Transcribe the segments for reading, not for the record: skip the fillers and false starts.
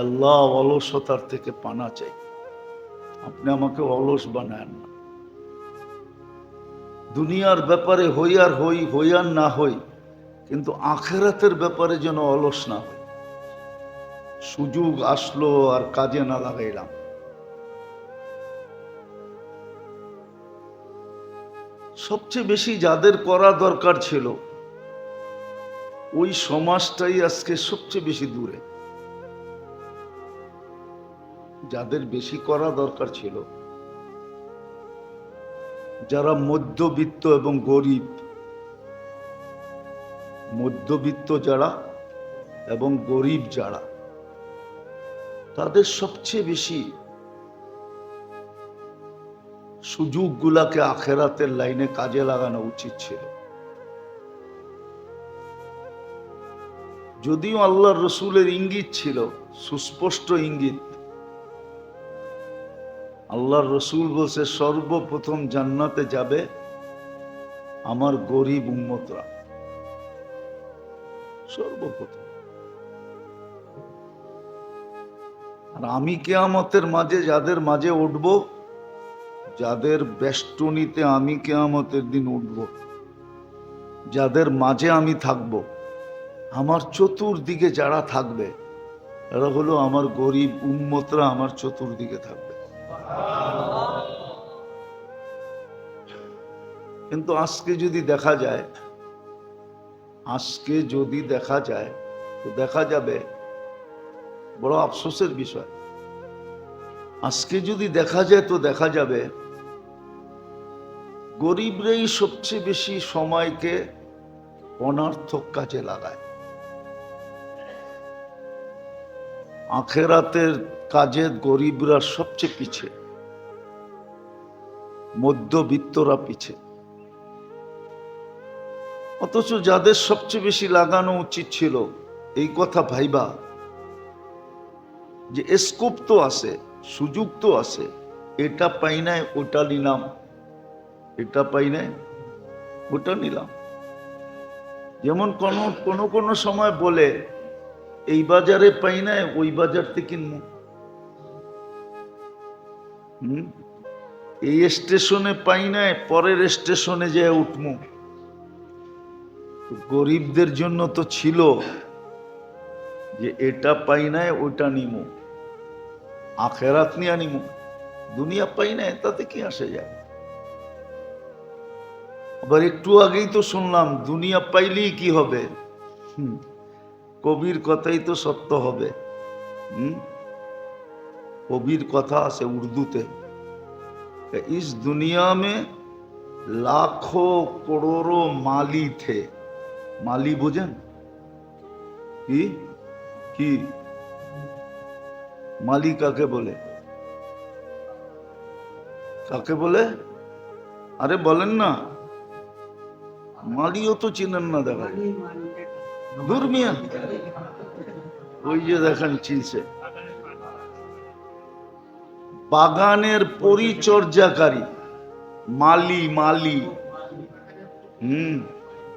আল্লাহ অলসতার থেকে পানা চাই, আপনি আমাকে অলস বানায়েন না। দুনিয়ার ব্যাপারে হই আর হই, হই আর না হই, কিন্তু আখেরাতের ব্যাপারে যেন অলস না হই। সুযোগ আসলো আর কাজে না লাগাইলাম। সবচেয়ে বেশি যাদের করা দরকার ছিল ওই সমাজটাই আজকে সবচেয়ে বেশি দূরে। যাদের বেশি করা দরকার ছিল, যারা মধ্যবিত্ত এবং গরিব, মধ্যবিত্ত যারা এবং গরিব যারা, তাদের সবচেয়ে বেশি সুযোগগুলাকে আখেরাতের লাইনে কাজে লাগানো উচিত ছিল। যদিও আল্লাহর রসুলের ইঙ্গিত ছিল, সুস্পষ্ট ইঙ্গিত। আল্লাহর রসুল বলছে সর্বপ্রথম জান্নাতে যাবে আমার গরিব উম্মতরা, সর্বপ্রথম। আর আমি কিয়ামতের মাঝে যাদের মাঝে উঠব, যাদের বেষ্টনীতে আমি কিয়ামতের দিন উঠব, যাদের মাঝে আমি থাকব, আমার চতুর্দিকে যারা থাকবে এরা হলো আমার গরিব উম্মতরা, আমার চতুর্দিকে থাকবে। কিন্তু আজকে যদি দেখা যায়, তো দেখা যাবে বড় আফসোসের বিষয়। আজকে যদি দেখা যায় তো দেখা যাবে গরিবরাই সবচেয়ে বেশি সময়কে অনর্থক কাজে লাগায়। আখেরাতের কাজে গরিবরা সবচেয়ে পিছে, মধ্যবিত্তরা পিছে। অথচ যাদের সবচেয়ে বেশি লাগানো উচিত ছিল এই কথা ভাইবা যে স্কোপ তো আছে, সুযোগ তো আছে, এটা পাই নাই ওটা নিলাম, এটা পাই নাই ওটা নিলাম। যেমন কোনো সময় বলে এই বাজারে পাই নাই ওই বাজার থেকে কিনবো, এই স্টেশনে পাই নাই পরের স্টেশনে যেয়ে উঠবো। গরিবদের জন্য তো ছিল যে এটা পাই নাই ওটা নিমু, আখেরাত নিয়ে নিমু। দুনিয়া পাই নাই তাতে কি আসে যায়। আবার একটু আগেই তো শুনলাম দুনিয়া পাইলেই কি হবে, কবির কথাই তো সত্য হবে। কবির কথা আছে উর্দুতে, ইস দুনিয়া মে লাখো করোড়ো মালি থে। মালি বোঝেন কি? কি মালি কাকে বলে? কাকে বলে? আরে বলেন না, মালিও তো চিনেন না। দেখা দূর মিয়া, ওই যে দেখেন চিনছে, বাগানের পরিচর্যাকারী মালি। মালি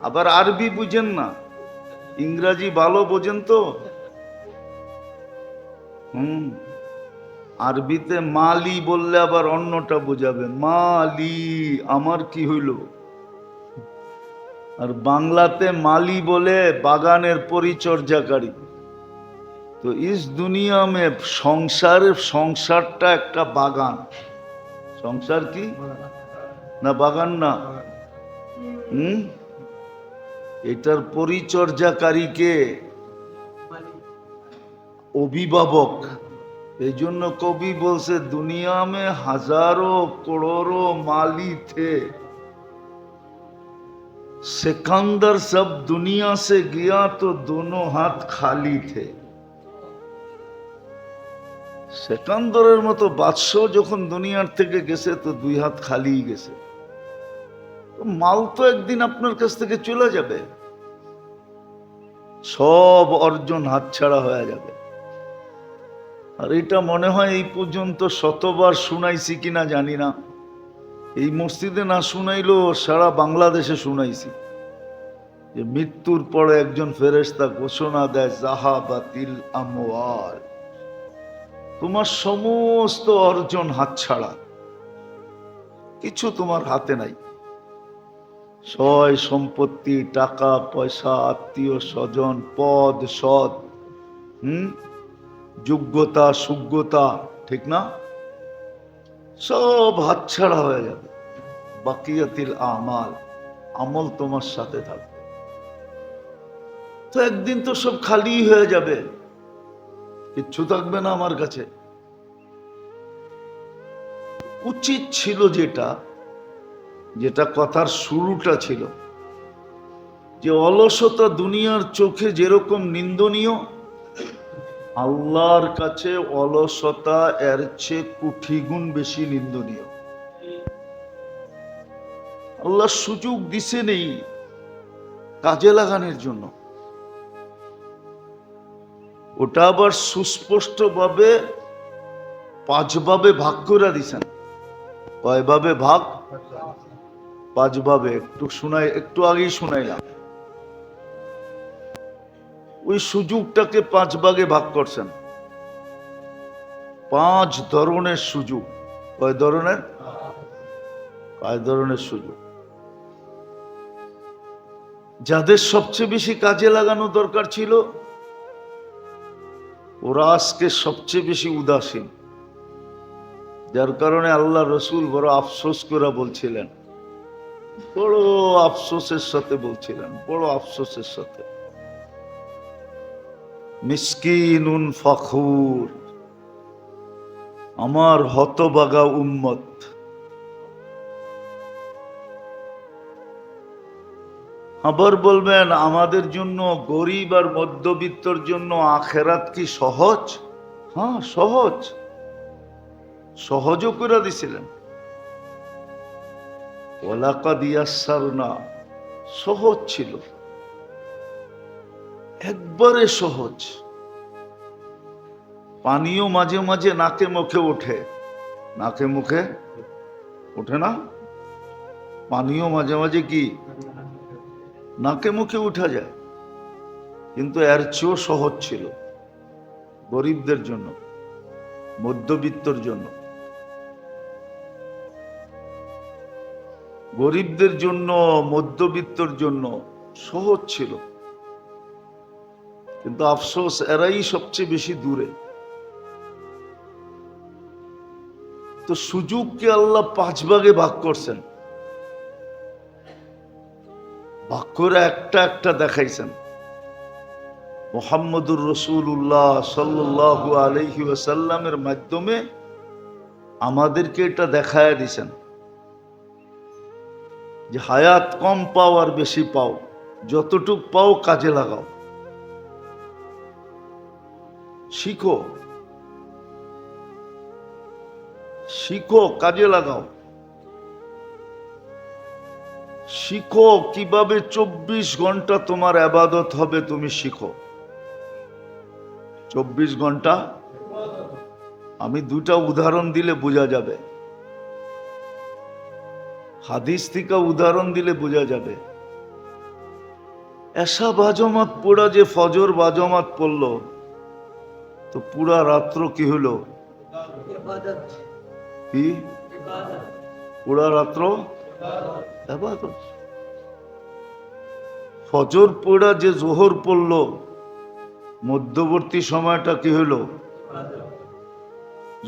আবার আরবি বুঝেন না, ইংরাজি ভালো বোঝেন তো। আরবিতে মালি বললে আবার অন্যটা বোঝাবে, মালি আমার কি হইল। আর বাংলাতে মালি বলে বাগানের পরিচর্যাকারী। তো ইস দুনিয়া মে সংসারটা একটা বাগান। সংসার কি না বাগান না? এটার পরিচর্যাকারীকে অভিভাবক। এই জন্য কবি বলছে দুনিয়া মে হাজারো করোড়ো মালি থে, सिकंदर सब दुनिया से गया तो दोनों हाथ खाली थे। সেকান্দরের মতো বাদশাহ যখন দুনিয়ার থেকে গেছে তো দুই হাত খালি গেছে। মাল তো একদিন আপনার কাছ থেকে চলে যাবে, সব অর্জন হাতছাড়া হয়ে যাবে। আর এটা মনে হয় এই পর্যন্ত শতবার শুনাইছি কিনা জানি না, এই মসজিদে না শুনাইলো সারা বাংলাদেশে শুনাইছি যে মৃত্যুর পরে একজন ফেরেশতা ঘোষণা দেয় জাহাবাতিল আমওয়াল, তোমার সমস্ত অর্জন হাতছাড়া, কিছু তোমার হাতে নাই। সয় সম্পত্তি, টাকা পয়সা, আত্মীয় স্বজন, পদ সদ, যোগ্যতা সুযোগ্যতা, ঠিক না? সব হাতছাড়া হয়ে যাবে। বাকিয়াতিল আমাল, আমল তোমার সাথে থাকবে। তো একদিন তো সব খালি হয়ে যাবে, কিচ্ছু থাকবে না আমার কাছে। উচিত ছিল যেটা যেটা কথার শুরুটা ছিল, যে অলসতা দুনিয়ার চোখে যেরকম নিন্দনীয়, আল্লাহর কাছে অলসতা এর চেয়ে কোটি গুণ বেশি নিন্দনীয়। আল্লাহ সুযোগ দিছে নেই কাজে লাগানোর জন্য, ওটা আবার সুস্পষ্ট ভাবে 5 ভাবে ভাগ করে দিছেন। কয় ভাবে ভাগ? 5 ভাবে। একটু আগেই শুনাইলাম। ওই সুযোগটাকে 5 ভাগে ভাগ করছেন। 5 ধরনের সুযোগ। কয় ধরনের? 5 ধরনের সুযোগ। যাদের সবচেয়ে বেশি কাজে লাগানো দরকার ছিল, ওরা আজকে সবচেয়ে বেশি উদাসীন। যার কারণে আল্লাহ রসুল বড় আফসোস করে বলছিলেন, বড় আফসোসের সাথে বলছিলেন, বড় আফসোসের সাথে, মিসকিনুন ফখুর, আমার হতভাগা উম্মত। আবার বলবেন আমাদের জন্য, গরিব আর মধ্যবিত্তর জন্য আখেরাত কি সহজ? হ্যাঁ সহজ, সহজও করে দিছিলেন। ওয়ালাকাদ ইয়াসসারনা, সহজ ছিল, একবারে সহজ। পানিও মাঝে মাঝে নাকে মুখে ওঠে, নাকে মুখে ওঠে না? পানিও মাঝে মাঝে কি নাকে মুখে উঠা যায়, কিন্তু এর চেয়েও সহজ ছিল গরিবদের জন্য, মধ্যবিত্তর জন্য। গরিবদের জন্য, মধ্যবিত্তর জন্য সহজ ছিল, কিন্তু আফসোস এরাই সবচেয়ে বেশি দূরে। তো সুযোগকে আল্লাহ 5 ভাগে ভাগ করছেন, ভাগ করে একটা একটা দেখাইছেন। মুহাম্মদুর রাসূলুল্লাহ সাল্লাল্লাহু আলাইহি ওয়াসাল্লামের মাধ্যমে আমাদেরকে এটা দেখায়া দিছেন যে হায়াত কম পাও আর বেশি পাও, যতটুক পাও কাজে লাগাও, শিখো, শিখো, কাজে লাগাও। শিখো কিভাবে 24 ঘন্টা তোমার ইবাদত হবে, তুমি শিখো। 24 ঘন্টা, আমি 2টা উদাহরণ দিলে বোঝা যাবে, হাদিস থেকে উদাহরণ দিলে বোঝা যাবে। এশা বাজমাত পড়া যে ফজর বাজমাত পড়লো, তো পুরা রাত্র কি হলো? কি? পুরা রাত্র ইবাদত। ফজর পড়া যে জোহর পড়লো, মধ্যবর্তী সময়টা কি হলো?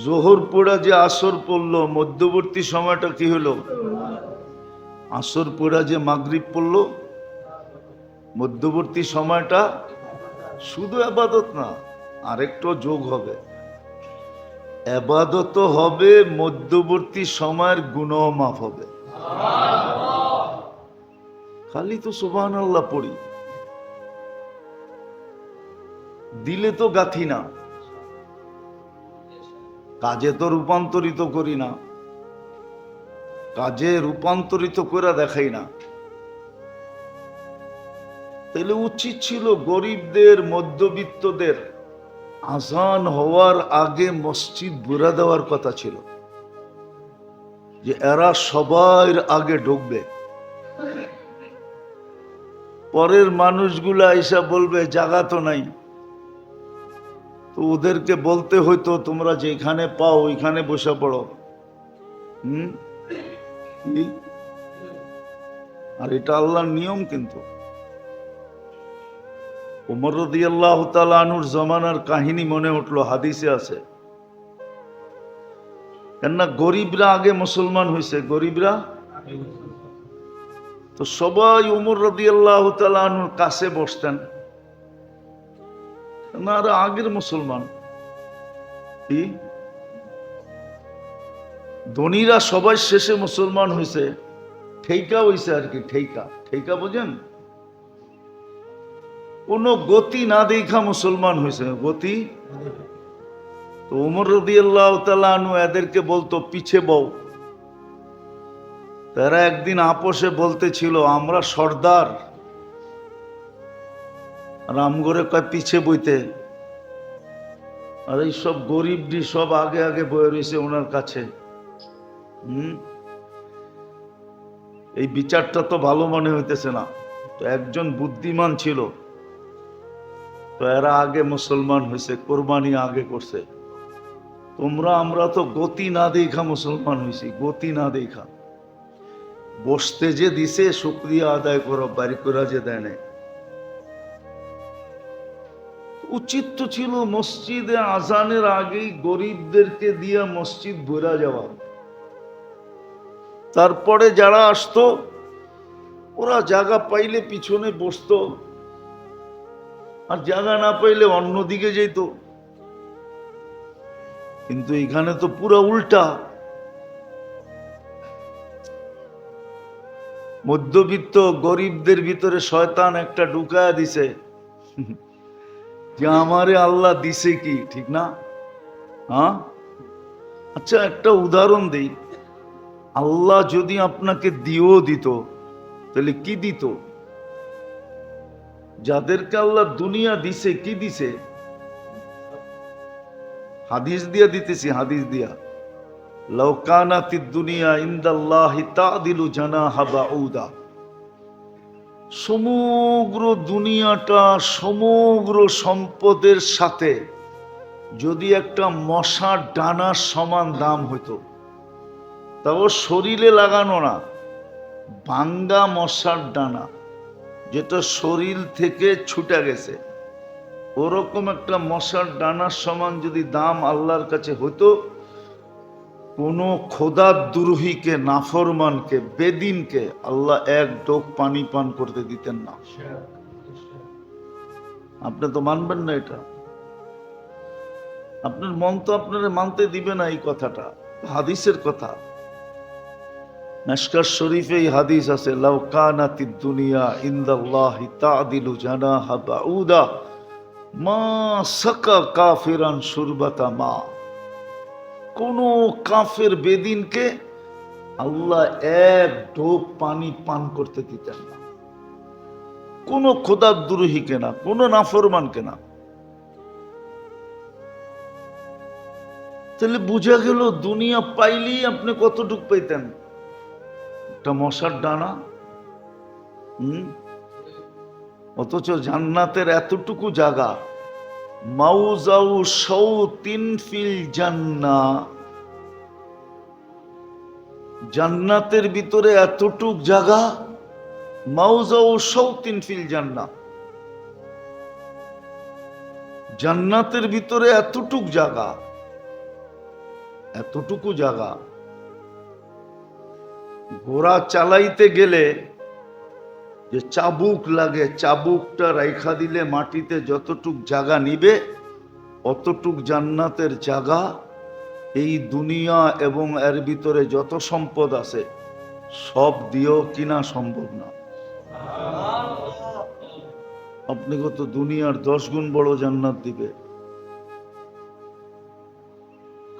জোহর পড়া যে আসর পড়লো, মধ্যবর্তী সময়টা কি হলো? আসর পড়া যে মাগরিব পড়লো, মধ্যবর্তী সময়টা শুধু ইবাদত না, আরেকটু যোগ হবে, ইবাদত হবে, মধ্যবর্তী সময়ের গুনাহ মাফ হবে। খালি তো সুবহানাল্লাহ পড়ি, দিলে তো গাথি না, কাজে তো রূপান্তরিত করি না, কাজে রূপান্তরিত করে দেখাই না। তাহলে উচিত ছিল গরিবদের, মধ্যবিত্তদের আজান হওয়ার আগে মসজিদ ভরে দেওয়ার কথা ছিল, যে এরা সবার আগে ঢুকবে। পরের মানুষগুলা এসে বলবে জায়গা তো নাই, তো ওদেরকে বলতে হইতো তোমরা যেখানে পাও ওইখানে বসে পড়ো। কি? আর এটা আল্লাহর নিয়ম। কিন্তু ওমর রাদিয়াল্লাহু তাআলা আনহুর জমানার কাহিনী মনে উঠলো, হাদিসে আছে। কেননা গরিবরা আগে মুসলমান হয়েছে, গরিবরা। তো সবাই ওমর রাদিয়াল্লাহু তাআলা আনহুর কাছে বসতেন, না আর আগের মুসলমান। কি? ধনীরা সবাই শেষে মুসলমান হয়েছে, ঠেকা হয়েছে আর কি। ঠেকা, ঠেকা বোঝেন? কোন গতি না দেখা মুসলমান হয়েছে, গতি। তো ওমর রাদিয়াল্লাহু তাআলা আনহু এদেরকে বলতো পিছে বও। তারা একদিন আপোষে বলতেছিল আমরা সর্দার, আর আমগরে কয় পিছে বইতে। আর এই সব গরিবডি সব আগে আগে বয়ে রয়েছে ওনার কাছে। এই বিচারটা তো ভালো মনে হইতেছে না। তো একজন বুদ্ধিমান ছিল, তো এরা আগে মুসলমান হয়েছে, কোরবানি আগে করছে। আমরা তো গতি না দেখা মুসলমান হয়েছি, গতি না দেখা। বসতে যে দিছে শুকরিয়া আদায় করো, বাড়ি করা যে দেয় না। উচিত তো ছিল মসজিদে আজানের আগেই গরিবদেরকে দিয়ে মসজিদ ভরা যাওয়া। তারপরে যারা আসতো ওরা জায়গা পাইলে পিছনে বসতো, আর জায়গা না পাইলে অন্যদিকে যেত। কিন্তু এখানে তো পুরো উল্টা। মধ্যবিত্ত গরিবদের ভিতরে শয়তান একটা ঢুকায়া দিছে যে আমারে আল্লাহ দিছে কি, ঠিক না? হ্যাঁ, আচ্ছা একটা উদাহরণ দেই। আল্লাহ যদি আপনাকে দিয়েও দিত তাহলে কি দিত? যাদেরকে আল্লাহ দুনিয়া দিছে, কি দিছে? হাদিস দিয়া দিতেছি, হাদিস দিয়া। লাউ কানাতিদ দুনিয়া ইনদাল্লাহি তা'দিলু জানাহা বাউদা। সমগ্র দুনিয়াটা সমগ্র সম্পদের সাথে যদি একটা মশার ডানার সমান দাম হইতো, তাও শরীরে লাগানো না, ভাঙ্গা মশার ডানা যেটা শরীর থেকে ছুটে গেছে, ওরকম একটা মশার ডানার সমান যদি দাম আল্লাহর কাছে হইতো, কোন খোদাদ্রোহীকে, নাফরমানকে, বেদিনকে আল্লাহ এক ডোক পানি পান করতে দিতেন না। আপনি তো মানবেন না এটা। আপনার মন তো আপনারা মানতে দিবে না এই কথাটা, হাদিসের কথা। মিশকাত শরীফে এই হাদিস আছে, লাউ কানাতিদ দুনিয়া ইনদাল্লাহি তা'দিলু জানাহা বাউদা মা সাকা কাফিরান শুরবাতা মা। কোন কাফের বেদিনকে আল্লাহ এক ঢোক পানি পান করতে দিতেন না, কোন খোদাদ্রোহীকে না, কোন নাফরমানকে না। তাহলে বুঝা গেল দুনিয়া পাইলেই আপনি কতটুক পাইতেন? একটা মশার ডানা। অথচ জান্নাতের এতটুকু জায়গা, মাউজাউ শাওতিন ফিল জান্নাহ, জান্নাতের ভিতরে এতটুক জায়গা, মাউজাউ শাওতিন ফিল জান্নাহ, জান্নাতের ভিতরে এতটুক জায়গা, এতটুকু জায়গা। ঘোড়া চালাইতে গেলে যে চাবুক লাগে, চাবুকটা রাইখা দিলে মাটিতে যতটুক জায়গা নিবে, অতটুক জান্নাতের জায়গা এই দুনিয়া এবং এর ভিতরে যত সম্পদ আছে সব দিয়েও কিনা সম্ভব না। আপনি কত দুনিয়ার 10 গুণ বড় জান্নাত দিবে।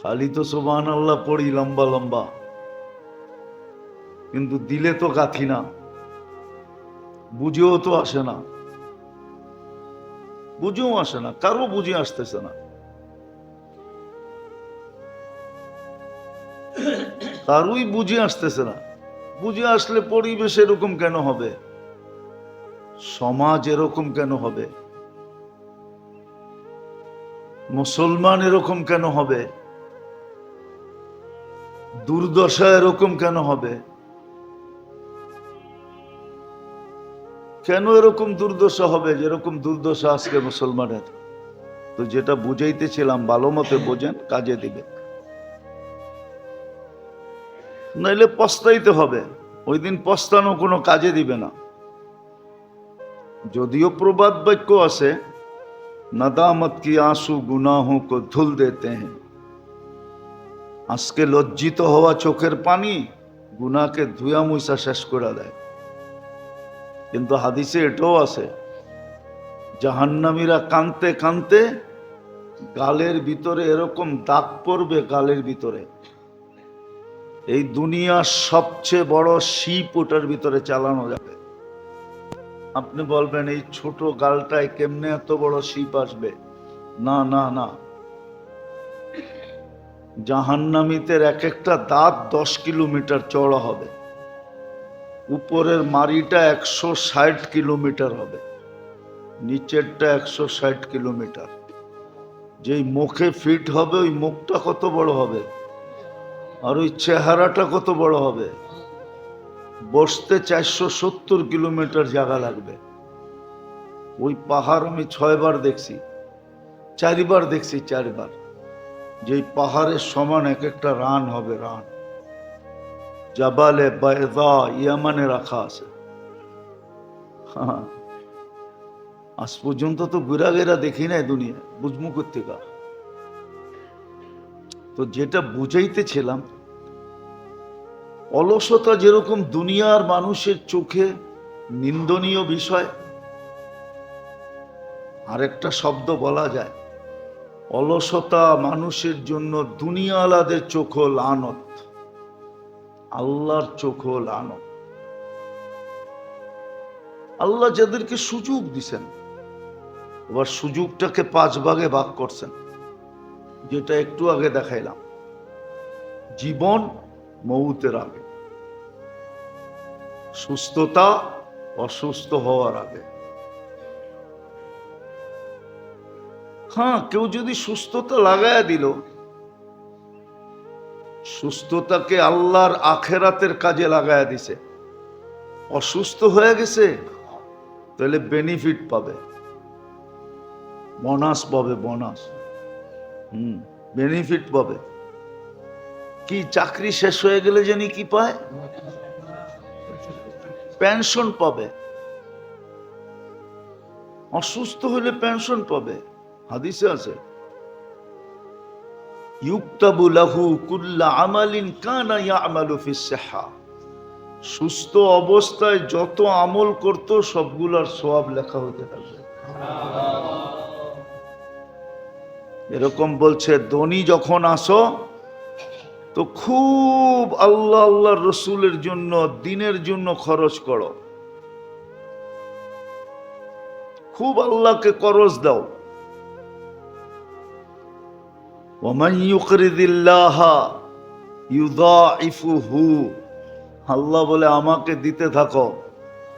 খালি তো সুবহানাল্লাহ পড়ি লম্বা লম্বা, কিন্তু দিলে তো গাথি না, বুঝেও তো আসে না, বুঝেও আসে না, কারো বুঝে আসতেছে না, কারোই বুঝে আসতেছে না। বুঝে আসলে পরিবেশ এরকম কেন হবে, সমাজ এরকম কেন হবে? মুসলমান এরকম কেন হবে? দুর্দশা এরকম কেন হবে? কেন এরকম দুর্দশা হবে যেরকম দুর্দশা আজকে মুসলমানের? তো যেটা বুঝাইতেছিলাম ভালো মতে বোঝেন, কাজে দিবে, নাইলে পস্তাইতে হবে। ওই দিন পস্তানো কোনো কাজে দিবে না। যদিও প্রবাদ বাক্য আছে, নাদামত কি আঁসু গুনাহোं को ধুল देते हैं। আজকে লজ্জিত হওয়া চোখের পানি গুনাহকে ধুয়া মুইসা শেষ করে দেয়। কিন্তু হাদিসে এটাও আছে, জাহান্নামীরা কানতে কানতে গালের ভিতরে এরকম দাগ পড়বে, গালের ভিতরে এই দুনিয়ার সবচেয়ে বড় শিপ ওটার ভিতরে চালানো যাবে। আপনি বলবেন এই ছোট গালটায় কেমনে এত বড় শিপ আসবে? না না না, জাহান্নামীদের এক একটা দাঁত 10 কিলোমিটার চওড়া হবে, উপরের মাড়িটা 160 কিলোমিটার হবে, নিচেরটা 160 কিলোমিটার। যেই মুখে ফিট হবে ওই মুখটা কত বড় হবে, আর ওই চেহারাটা কত বড় হবে। বসতে 470 কিলোমিটার জায়গা লাগবে। ওই পাহাড় আমি 6 বার দেখছি, 4 বার দেখছি, 4 বার। যেই পাহাড়ের সমান এক একটা রান হবে, রান। জাবালে বায়দা ইয়ামানে রাখা আছে। আজ পর্যন্ত তো ঘুরা গেরা দেখি নাই দুনিয়া, বুঝমু কোত্থেকা। তো যেটা বুঝাইতেছিলাম, অলসতা যেরকম দুনিয়ার মানুষের চোখে নিন্দনীয় বিষয়, আরেকটা শব্দ বলা যায়, অলসতা মানুষের জন্য দুনিয়ালাদের চোখ লানত, আল্লাহর চোখ লানত। আল্লাহ যাদেরকে সুযোগ দিছেন, আবার সুযোগটাকে 5 ভাগে ভাগ করছেন, যেটা একটু আগে দেখাইলাম। জীবন মৌতের আগে, সুস্থতা অসুস্থ হওয়ার আগে। হ্যাঁ, কেউ যদি সুস্থতা লাগায়া দিল, সুস্থতাকে আল্লাহর আখেরাতের কাজে লাগায়া দিছে, অসুস্থ হয়ে গেছে, তাহলে বেনিফিট পাবে, বোনাস পাবে, বোনাস। বেনিফিট পাবে কি? চাকরি শেষ হয়ে গেলে জানি কি পায়? পেনশন পাবে। অসুস্থ হলে পেনশন পাবে, হাদিসে আছে, ইউক্তাবু লাহু কুল্লা আমালিন কানা ইয়ামালু ফিস সিহা। সুস্থ অবস্থায় যত আমল করত সবগুলোর সওয়াব লেখা হতে থাকবে। এরকম বলছে, ধনী যখন আসো তো খুব আল্লাহ আল্লাহর রসুলের জন্য, দিনের জন্য খরচ করো, খুব আল্লাহকে করজ দাও। ওয়ামান ইউকরিদিল্লাহ ইউদাইফুহু, আল্লাহ বলে আমাকে দিতে থাকো,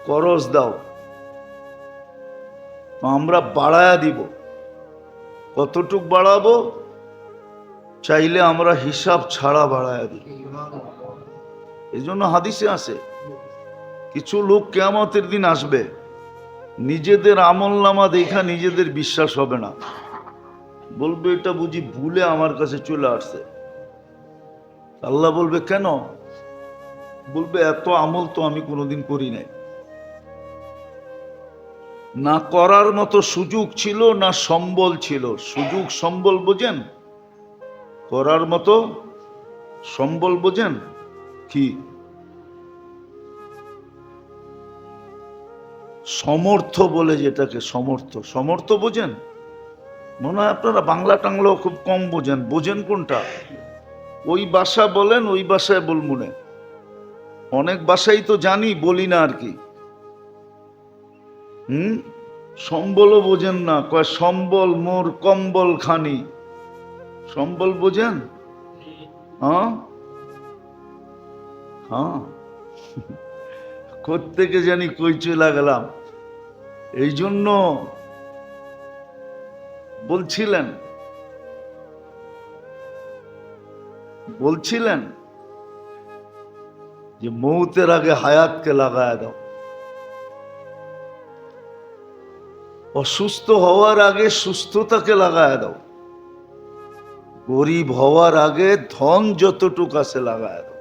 করজ দাও, তো আমরা বাড়ায়া দিব। কতটুক বাড়াবো? চাইলে আমরা হিসাব ছাড়া বাড়ায়া দিব। এই জন্য হাদিসে আছে, কিছু লোক কিয়ামতের দিন আসবে, নিজেদের আমলনামা দেখা নিজেদের বিশ্বাস হবে না, বলবে এটা বুঝি ভুলে আমার কাছে চলে আসছে। আল্লাহ বলবে কেন? বলবে এত আমল তো আমি কোনোদিন করি নাই, না করার মতো সুযোগ ছিল, না সম্বল ছিল। সুযোগ সম্বল বোঝেন? করার মতো সম্বল বোঝেন কি? সমর্থ বলে যেটাকে, সমর্থ, সমর্থ বোঝেন? মনে হয় আপনারা বাংলা টাংলাও খুব কম বোঝেন। বোঝেন কোনটা? ওই ভাষা বলেন, ওই ভাষায় বলমুনে। অনেক ভাষাই তো জানি, বলি না আর কি। সম্বলও বোঝেন না, কয় সম্বল মোর কম্বল খানি। সম্বল বোঝেন? হ্যাঁ হ্যাঁ, কোত্থেকে জানি কই চলে গেলাম। এই জন্য বলছিলেন বলছিলেন যে মৌতের আগে হায়াতকে লাগায় দাও, অসুস্থ হওয়ার আগে সুস্থতাকে লাগায় দাও, গরিব হওয়ার আগে ধন যতটুকু আছে লাগায় দাও।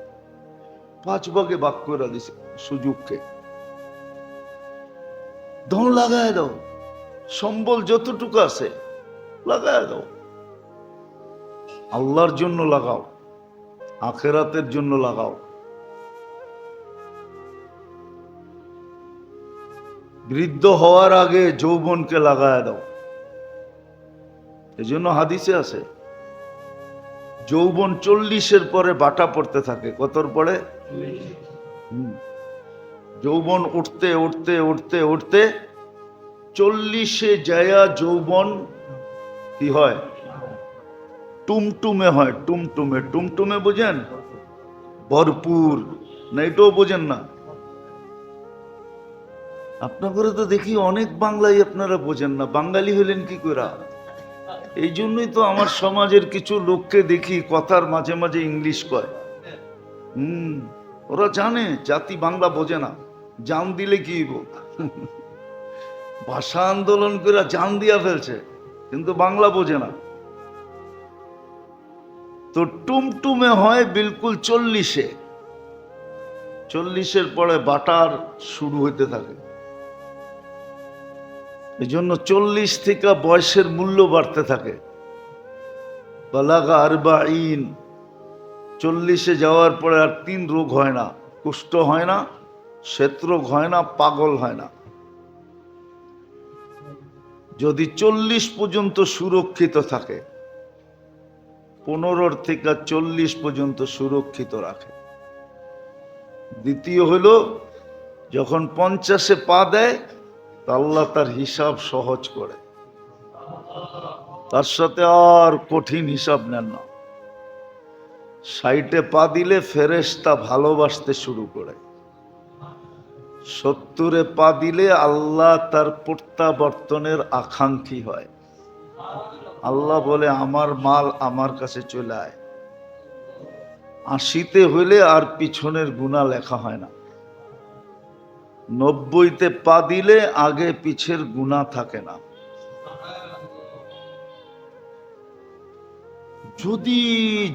5 ভাগে ভাগ করে দিছে সুযোগকে। ধন লাগায় দাও, সম্বল যতটুকু আছে লাগায় দাও, আল্লাহর জন্য লাগাও, আখেরাতের জন্য লাগাও। বৃদ্ধ হওয়ার আগে যৌবনকে লাগায় দাও। এজন্য হাদিসে আছে যৌবন 40-এর পরে বাটা পড়তে থাকে। কতর পরে? যৌবন উঠতে উঠতে উঠতে উঠতে 40-এ যায়া যৌবন কি হয়? টুমটুমে হয়। টুমটুমে, টুমটুমে বোঝেন? ভরপুর না? এটাও বোঝেন না? আপনাদের তো দেখি অনেক বাংলাই আপনারা বোঝেন না। বাঙালি হলেন কি করে? এই জন্যই তো আমার সমাজের কিছু লোককে দেখি কথার মাঝে মাঝে ইংলিশ কয়। ওরা জানে জাতি বাংলা বোঝে না, জান দিলে কি হইব? ভাষা আন্দোলন করে জান দিয়া ফেলছে, কিন্তু বাংলা বোঝে না। তো টুমটুমে হয় বিলকুল 40-এ। 40-এর পরে বাটার শুরু হইতে থাকে। এই জন্য 40 থেকে বয়সের মূল্য বাড়তে থাকে। বালাগা আরবাঈন, 40-এ যাওয়ার পরে আর 3 রোগ হয় না। কুষ্ঠ হয় না, শ্বেতরোগ হয় না, পাগল হয় না। যদি 40 পর্যন্ত সুরক্ষিত থাকে, 15 থেকে 40 পর্যন্ত সুরক্ষিত রাখে। দ্বিতীয় হলো যখন 50-এ পা দেয়, আল্লাহ তার হিসাব সহজ করে, তার সাথে আর কঠিন হিসাব নেন না। 60-এ পা দিলে ফেরেশতা ভালোবাসতে শুরু করে। 70-এ পা দিলে আল্লাহ তার প্রত্যাবর্তনের আকাঙ্ক্ষী হয়। আল্লাহ বলে আমার মাল আমার কাছে চলে আয়। 80-তে হইলে আর পিছনের গুনাহ লেখা হয় না। 90-তে পা দিলে আগে পিছের গুনাহ থাকে না। যদি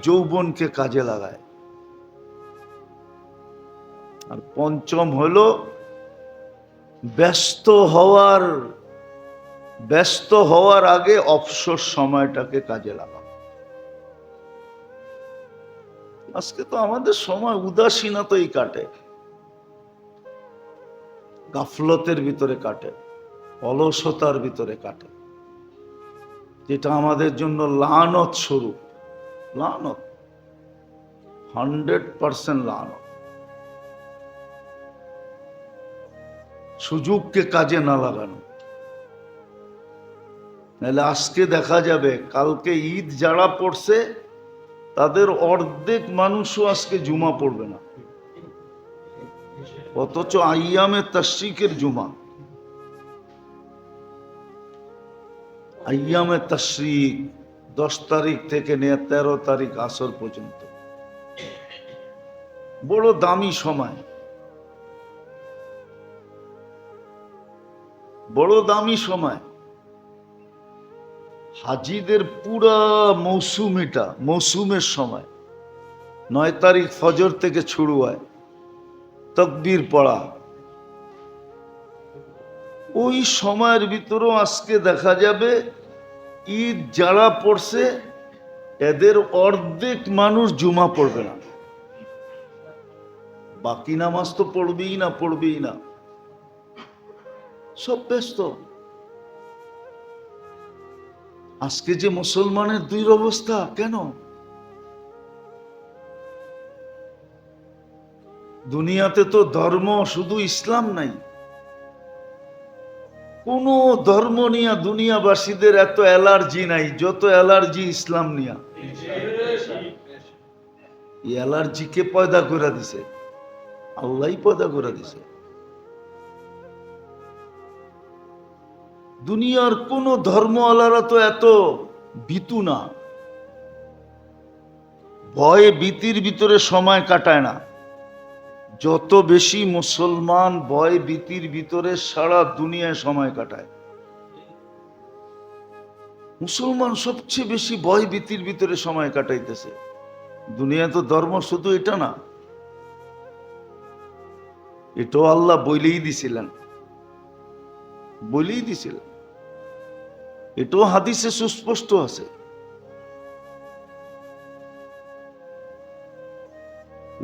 যৌবনকে কাজে লাগায়। আর পঞ্চম হলো ব্যস্ত হওয়ার আগে অবসর সময়টাকে কাজে লাগাও। আজকে তো আমাদের সময় উদাসীনতাই কাটে, গাফলতের ভিতরে কাটে, অলসতার ভিতরে কাটে, যেটা আমাদের জন্য লানত স্বরূপ। লানত, 100% লানত। সুযোগকে কাজে না লাগানো। নাহলে আজকে দেখা যাবে কালকে ঈদ যারা পড়ছে তাদের অর্ধেক মানুষও আজকে জুমা পড়বে না, অথচ আইয়ামে তাশরিকের জুমা। আইয়ামে তাশরিক 10 তারিখ থেকে নিয়ে 13 তারিখ আসর পর্যন্ত বড় দামি সময়, বড় দামি সময়। হাজিদের পুরা মৌসুমের সময়। 9 তারিখ ফজর থেকে শুরু হয় তাকবীর পড়া। ওই সময়ের ভিতরেও আজকে দেখা যাবে ঈদ যারা পড়ছে এদের অর্ধেক মানুষ জুমা পড়বে না, বাকি নামাজ তো পড়বেই না, সব ব্যস্ত। আজকে যে মুসলমানের দুরবস্থা কেন? দুনিয়াতে তো ধর্ম শুধু ইসলাম নাই, কোন ধর্ম নিয়ে দুনিয়াবাসীদের এত অ্যালার্জি নাই যত অ্যালার্জি ইসলাম নিয়া। এই অ্যালার্জি কে পয়দা করে দিছে? আল্লাহই পয়দা করে দিছে। দুনিয়ার কোন ধর্মওয়ালারা তো এত ভীতু না, ভয় ভীতির ভিতরে সময় কাটায় না। যত বেশি মুসলমান ভয় ভীতির ভিতরে সারা দুনিয়ায় সময় কাটায়। মুসলমান সবচেয়ে বেশি ভয় ভীতির ভিতরে সময় কাটাইতেছে। দুনিয়া তো ধর্ম শুধু এটা না, এটাও আল্লাহ বলেই দিছিলেন, এটাও হাদিসে সুস্পষ্ট আছে।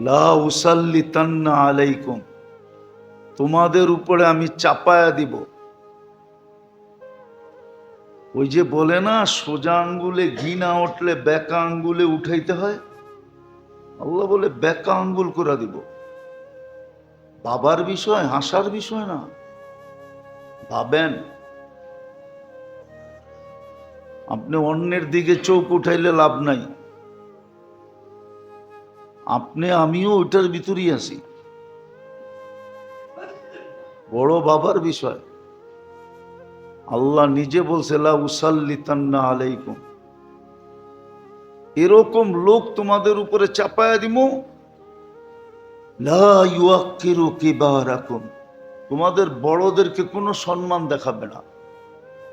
লা উসাল্লিতান্না আলাইকুম, তোমাদের উপরে আমি চাপায়া দিব। ওই যে বলে না, সোজা আঙ্গুলে ঘি না উঠলে বেকা আঙ্গুলে উঠাইতে হয়, আল্লাহ বলে বেকা আঙ্গুল করে দিব। বাবার বিষয়, হাসার বিষয় না। ভাবেন, আপনি অন্যের দিকে চোখ উঠাইলে লাভ নাই। আমিও ওইটার ভিতরেই আছি। বড় বাবার বিষয়। আল্লাহ নিজে বলছে লা উসাল্লিতান্না আলাইকুম, এরকম লোক তোমাদের উপরে চাপায়া দিমু। লা ইউয়াক্কিরু কিবারাকুম, তোমাদের বড়দেরকে কোনো সম্মান দেখাবে না।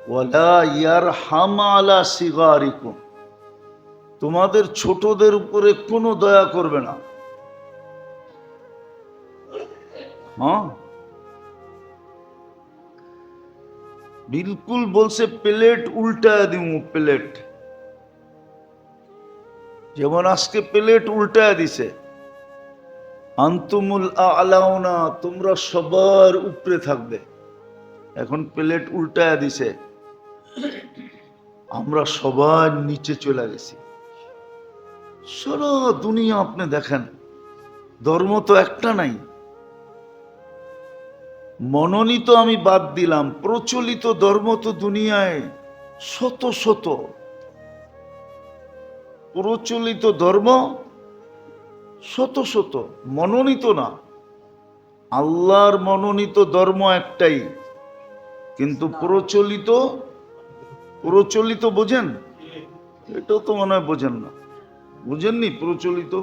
ওয়ালা ইয়ারহাম আলা সিগারিকুম, তোমাদের ছোটদের উপরে কোনো দয়া করবে না। হ্যাঁ, বিলকুল বলছে প্লেট উল্টায় দিমু। প্লেট যেমন আজকে প্লেট উল্টায় দিছে, আনতুমুল আলাউনা, তোমরা সবার উপরে থাকবে। এখন প্লেট উল্টায় দিছে, আমরা সবার নিচে চলে গেছি। সারা দুনিয়া আপনি দেখেন, ধর্ম তো একটা নাই। মনোনীত আমি বাদ দিলাম, প্রচলিত ধর্ম তো দুনিয়ায় শত শত। প্রচলিত ধর্ম শত শত, মনোনীত না। আল্লাহর মনোনীত ধর্ম একটাই, কিন্তু প্রচলিত বোঝেন? এটাও তো মনে হয় বোঝেন না। বুঝেননি? প্রচলিত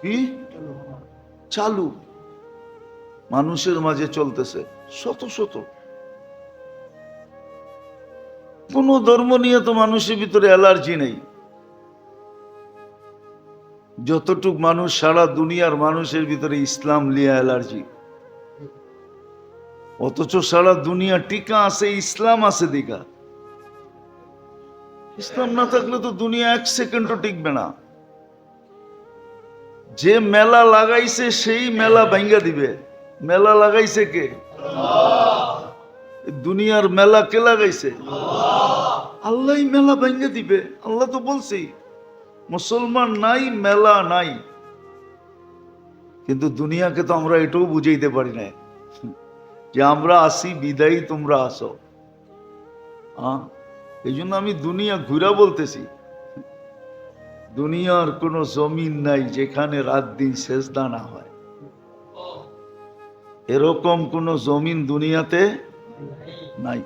কি চালু মানুষের মাঝে চলতেছে শত শত। কোন ধর্ম নিয়ে তো মানুষের ভিতরে অ্যালার্জি নেই। যতটুক মানুষ সারা দুনিয়ার মানুষের ভিতরে ইসলাম নিয়ে অ্যালার্জি, অথচ সারা দুনিয়া টিকা আছে, ইসলাম আছে দিকা। ইসলাম না থাকলে তো দুনিয়া এক সেকেন্ডও টিকবে না। যে মেলা লাগাইছে সেই মেলা ভাঙ্গা দিবে। মেলা লাগাইছে কে? দুনিয়ার মেলা কে লাগাইছে? আল্লাহ মেলা ভাঙ্গা দিবে। আল্লাহ তো বলছেই মুসলমান নাই, মেলা নাই। কিন্তু দুনিয়াকে তো আমরা এটাও বুঝাইতে পারি না যে আমরা আসি বিদায়ী তোমরা আসো। এই জন্য আমি দুনিয়া ঘুরা বলতেছি। দুনিয়ার কোনো জমিন নাই যেখানে রাত দিন সেজদা না হয়। এরকম কোন জমিন দুনিয়াতে নাই।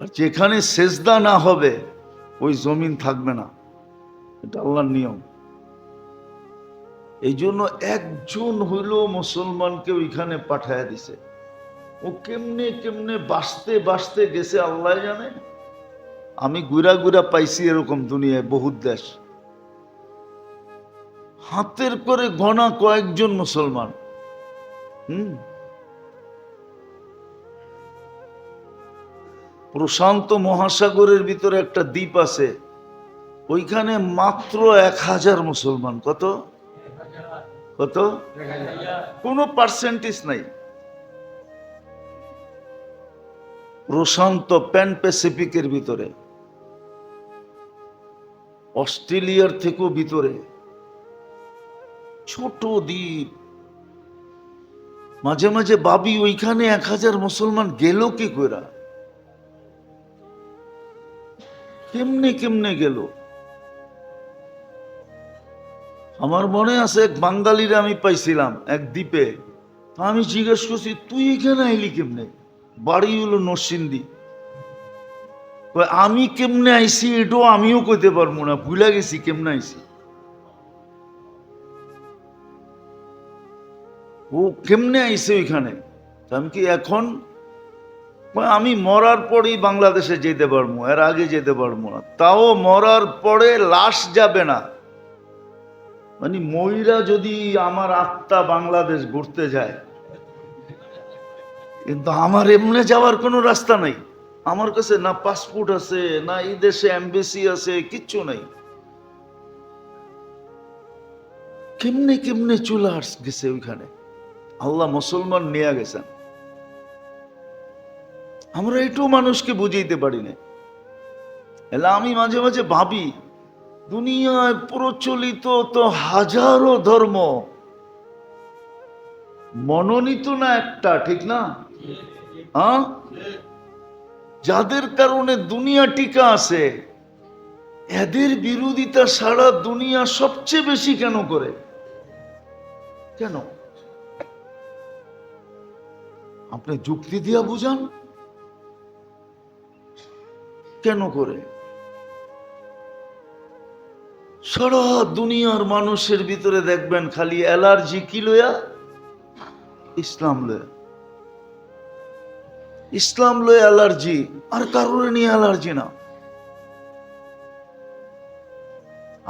আর যেখানে সেজদা না হবে ওই জমিন থাকবে না। এটা আল্লাহর নিয়ম। এই জন্য একজন হইল মুসলমানকে ওইখানে পাঠায় দিছে। ও কেমনে কেমনে বাঁচতে বাঁচতে গেছে আল্লাহ জানে। আমি গুড়া গুড়া পাইছি এরকম দুনিয়ায় বহুত দেশ। হাতের করে গণা কয়েকজন মুসলমান। প্রশান্ত মহাসাগরের ভিতরে একটা দ্বীপ আছে, ওইখানে মাত্র 1000 মুসলমান। কত কত? কোনো পার্সেন্টেজ নাই। প্রশান্ত প্যান প্যাসিফিকের ভিতরে, অস্ট্রেলিয়ার থেকেও ভিতরে ছোট দ্বীপ। মাঝে মাঝে ভাবি ওইখানে 1000 মুসলমান গেল কি করে? কেমনে কেমনে গেল? আমার মনে আছে এক বাঙালিরা আমি পাইছিলাম এক দ্বীপে। আমি জিজ্ঞেস করছি তুই এখানে আইলি কেমনে? বাড়ি হলো নরসিংদী। আমি কেমনে আইছি এটাও আমিও কইতে পারবো না, ভুলে গেছি কেমনে আইছি। ও কেমনে আইছে ওইখানে? আমি কি এখন আমি মরার পরেই বাংলাদেশে যেতে পারবো, এর আগে যেতে পারবো না। তাও মরার পরে লাশ যাবে না, মানে ময়রা যদি আমার আত্মা বাংলাদেশ ঘুরতে যায়, কিন্তু আমার এমনি যাওয়ার কোনো রাস্তা নাই। আমার কাছে না পাসপোর্ট আছে, না এই দেশে এমবেসি আছে, কিচ্ছু নাই। কেমনে কেমনে চলে গেছে ওইখানে, আল্লাহ মুসলমান নিয়ে গেছেন। আমরা এটাও মানুষকে বুঝাইতে পারি না। এলা আমি মাঝে মাঝে ভাবি, দুনিয়ায় প্রচলিত তো হাজারো ধর্ম, মনোনীত না একটা, ঠিক না? হ্যাঁ, যাদের কারণে দুনিয়া টিকা আছে, এদের বিরোধিতা সারা দুনিয়া সবচেয়ে বেশি কেন করে? কেন? আপনি যুক্তি দিয়া বুঝান কেন করে? সারা দুনিয়ার মানুষের ভিতরে দেখবেন খালি অ্যালার্জি কি লয়া? ইসলাম লয়া। ইসলাম লয়া অ্যালার্জি, আর কারোর নিয়ে অ্যালার্জি না।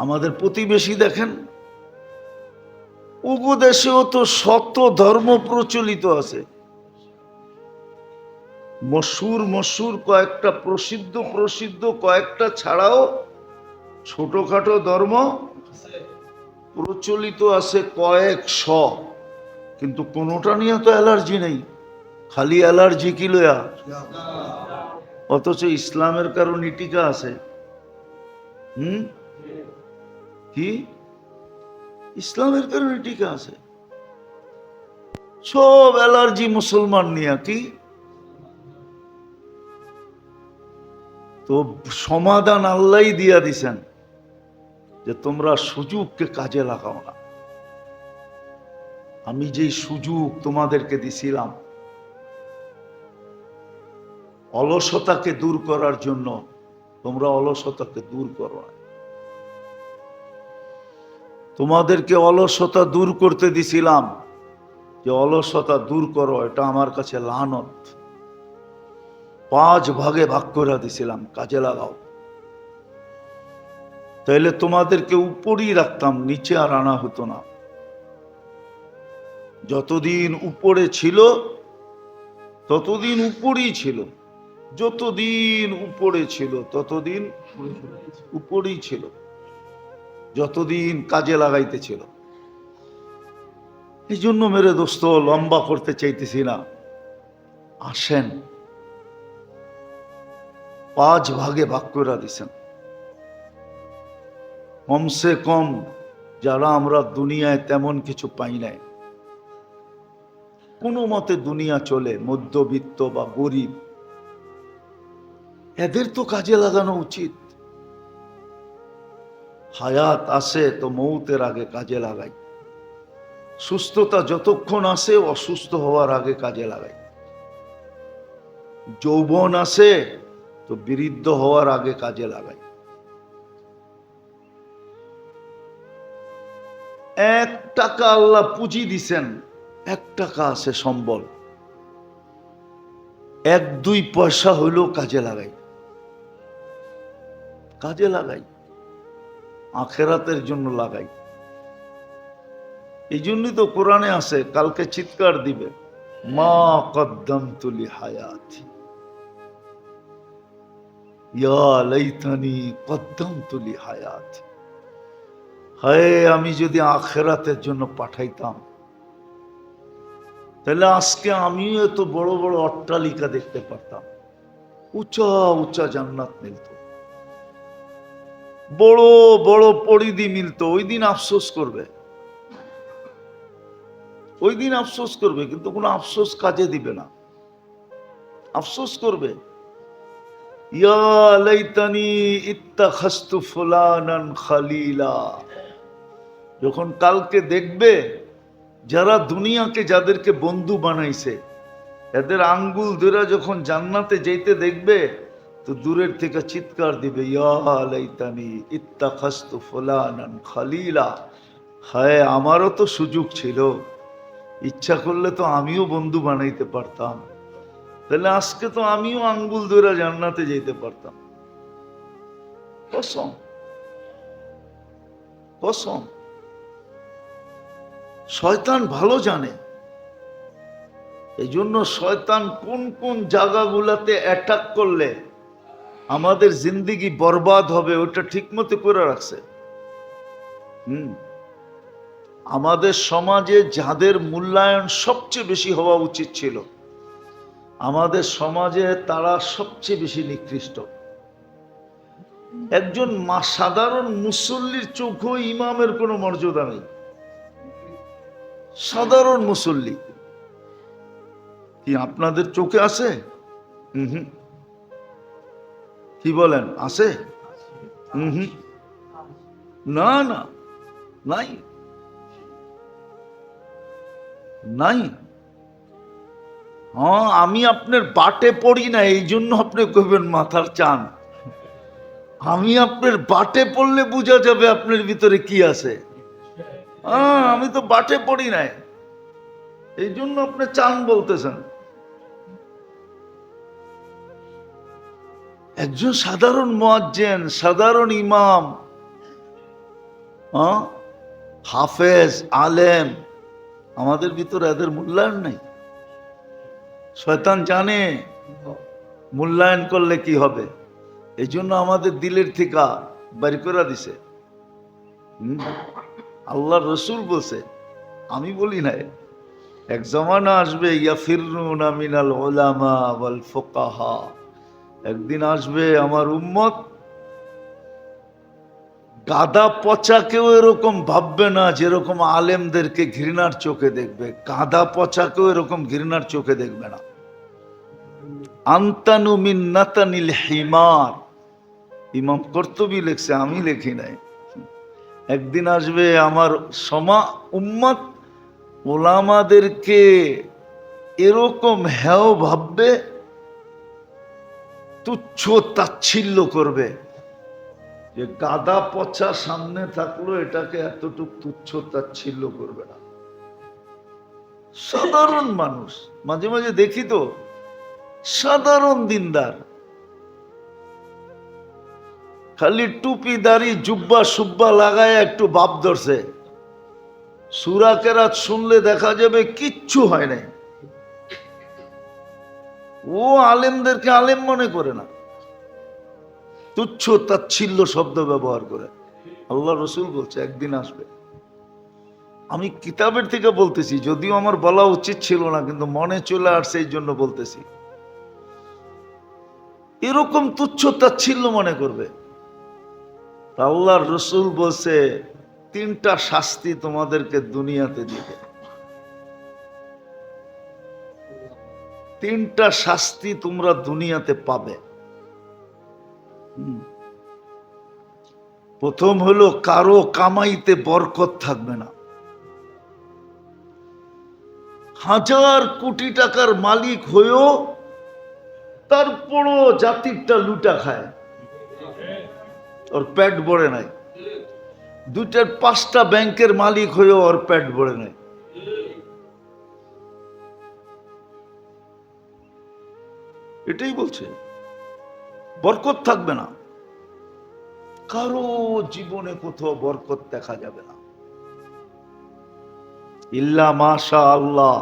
আমাদের প্রতিবেশী দেখেন, উপদেশেও তো শত ধর্ম প্রচলিত আছে। মশুর কয়েকটা, প্রসিদ্ধ কয়েকটা ছাড়াও ছোটখাটো ধর্ম প্রচলিত আছে কয়েকশ, কিন্তু কোনোটা নিয়ে তো অ্যালার্জি নেই, খালি অ্যালার্জি কি লয়া। অথচ ইসলামের কারণে টিকা আছে। কি ইসলামের কারণে টিকা আছে? সব অ্যালার্জি মুসলমান নিয়ে। কি তো সমাধান আল্লাহ দিয়া দিছেন যে তোমরা সুযোগকে কাজে লাগাও না। আমি যেই সুযোগ তোমাদেরকে দিছিলাম অলসতাকে দূর করার জন্য, তোমরা অলসতাকে দূর করো না। তোমাদেরকে অলসতা দূর করতে দিছিলাম, যে অলসতা দূর করো, এটা আমার কাছে লানত। 5 ভাগে ভাগ করে দিছিলাম, কাজে লাগাও। তাইলে তোমাদেরকে উপরেই রাখতাম, নিচে আর আনা হতো না। যতদিন উপরে ছিল ততদিন উপরেই ছিল, যতদিন উপরে ছিল ততদিন উপরেই ছিল, যতদিন কাজে লাগাইতেছিল। এই জন্য মেরে দোস্ত, লম্বা করতে চাইতেছি না, আসেন 5 ভাগে ভাগ করে দিছেন। কমসে কম যারা আমরা দুনিয়ায় তেমন কিছু পাই নাই, কোনো মতে দুনিয়া চলে, মধ্যবিত্ত বা গরিব, এদের তো কাজে লাগানো উচিত। হায়াত আছে তো মৌতের আগে কাজে লাগাই। সুস্থতা যতক্ষণ আছে অসুস্থ হওয়ার আগে কাজে লাগাই। যৌবন আছে তো বৃদ্ধ হওয়ার আগে কাজে লাগাই। 1 টাকা আল্লাহ পুঁজি দিছেন, 1 টাকা আছে সম্বল, 1-2 পয়সা হইলেও কাজে লাগাই, কাজে লাগাই, আখেরাতের জন্য লাগাই। এই জন্যই তো কোরআনে আছে, কালকে চিৎকার দিবে, মা কদ্দামতু লিহায়াতি, ইয়া লাইতানি কদ্দামতু লিহায়াতি। হায়, আমি যদি আখেরাতের জন্য পাঠাইতাম, তাহলে আজকে আমিও এত বড় বড় অট্টালিকা দেখতে পারতাম, উঁচা উঁচা জান্নাত মিলত, বড় বড় পরিধি মিলত। ওই দিন আফসোস করবে, ওই দিন আফসোস করবে, কিন্তু কোনো আফসোস কাজে দিবে না। আফসোস করবে, ইয়া লাইতানি ইত্তাখাযতু ফুলানান খালিলা। যখন কালকে দেখবে যারা দুনিয়াকে, যাদেরকে বন্ধু বানাইছে, এদের আঙ্গুল ধরে যখন জান্নাতে যেতে দেখবে, তো দূরের থেকে চিৎকার দিবে, ইয়া লাইতানি ইত্তাখাযতু ফুলানান খলিলা, হায় আমারও তো সুযোগ ছিল, ইচ্ছা করলে তো আমিও বন্ধু বানাইতে পারতাম, তাহলে আজকে তো আমিও আঙ্গুল ধরে জান্নাতে যেতে পারতাম। কসম কসম। শয়তান ভালো জানে, এই জন্য শয়তান কোন কোন জায়গাগুলাতে অ্যাটাক করলে আমাদের জিন্দেগি বরবাদ হবে ওটা ঠিক মতো করে রাখছে। আমাদের সমাজে যাদের মূল্যায়ন সবচেয়ে বেশি হওয়া উচিত ছিল, আমাদের সমাজে তারা সবচেয়ে বেশি নিকৃষ্ট। একজন সাধারণ মুসল্লির চোখেও ইমামের কোনো মর্যাদা নেই। সাধারণ মুসল্লি কি আপনাদের চোখে আছে? কি বলেন, আছে? না না, নাই নাই। হ্যাঁ, আমি আপনার বাটে পড়ি না, এই জন্য আপনি কইবেন মাথার চান। আমি আপনার বাটে পড়লে বোঝা যাবে আপনার ভিতরে কি আছে। হ্যাঁ, আমি তো বাটে পড়ি নাই, এই জন্য আপনি চান বলতেছেন। একজন সাধারণ মুয়াজ্জিন, সাধারণ ইমাম, হাফেজ, আলেম, আমাদের ভিতরে এদের মূল্যায়ন নেই। শয়তান জানে মূল্যায়ন করলে কি হবে, এই জন্য আমাদের দিলের থেকে বের করে দিছে। আল্লাহ রসুল বলছে, আমি বলি নাই। এক জমানা আসবে, ইয়াফিরুনা মিনাল উলামা ওয়াল ফুকাহা, একদিন আসবে আমার উম্মত গাদা পচাকেও এরকম ভাববে না যেরকম আলেমদেরকে ঘৃণার চোখে দেখবে। গাদা পচাকেও এরকম ঘৃণার চোখে দেখবে না। আনতানু মিন নাতানিল হিমার, ইমাম কর্তুবী লিখছে, আমি লিখি নাই। একদিন আসবে আমার উম্মত ওলামাদেরকে এরকম হেও ভাববে, তুচ্ছ তাচ্ছিল্য করবে, যে গাদা পচা সামনে থাকলো এটাকে এতটুক তুচ্ছ তাচ্ছিল্য করবে না। সাধারণ মানুষ, মাঝে মাঝে দেখি তো সাধারণ দিনদার, খালি টুপি দাড়ি জুব্বা সুব্বা লাগায় একটু বাপ ধরছে, সূরা কেরাত শুনলে দেখা যাবে কিচ্ছু হয় নাই। ও আলেমদেরকে আলেম মনে করে না, তুচ্ছ তাচ্ছিল্য শব্দ ব্যবহার করে। আল্লাহ রসুল বলছে একদিন আসবে, আমি কিতাবের থেকে বলতেছি, যদিও আমার বলা উচিত ছিল না, কিন্তু মনে চলে আসছে এই জন্য বলতেছি। এরকম তুচ্ছ তাচ্ছিল্য মনে করবে। আল্লাহর রসুল বলছে তিনটা শাস্তি তোমাদেরকে দুনিয়াতে দিবে, তিনটা শাস্তি তোমরা দুনিয়াতে পাবে। প্রথম হলো কারো কামাইতে বরকত থাকবে না। 1000 কোটি টাকার মালিক হয়েও তারপরও জাতিরটা লুটা খায়, ওর পেট ভরে নাই। 2-5টা ব্যাংকের মালিক হয়েও ওর পেট ভরে নাই। এটাই বলছে, বরকত থাকবে না, কারো জীবনে কোথাও বরকত দেখা যাবে না। ইল্লা মাশা আল্লাহ,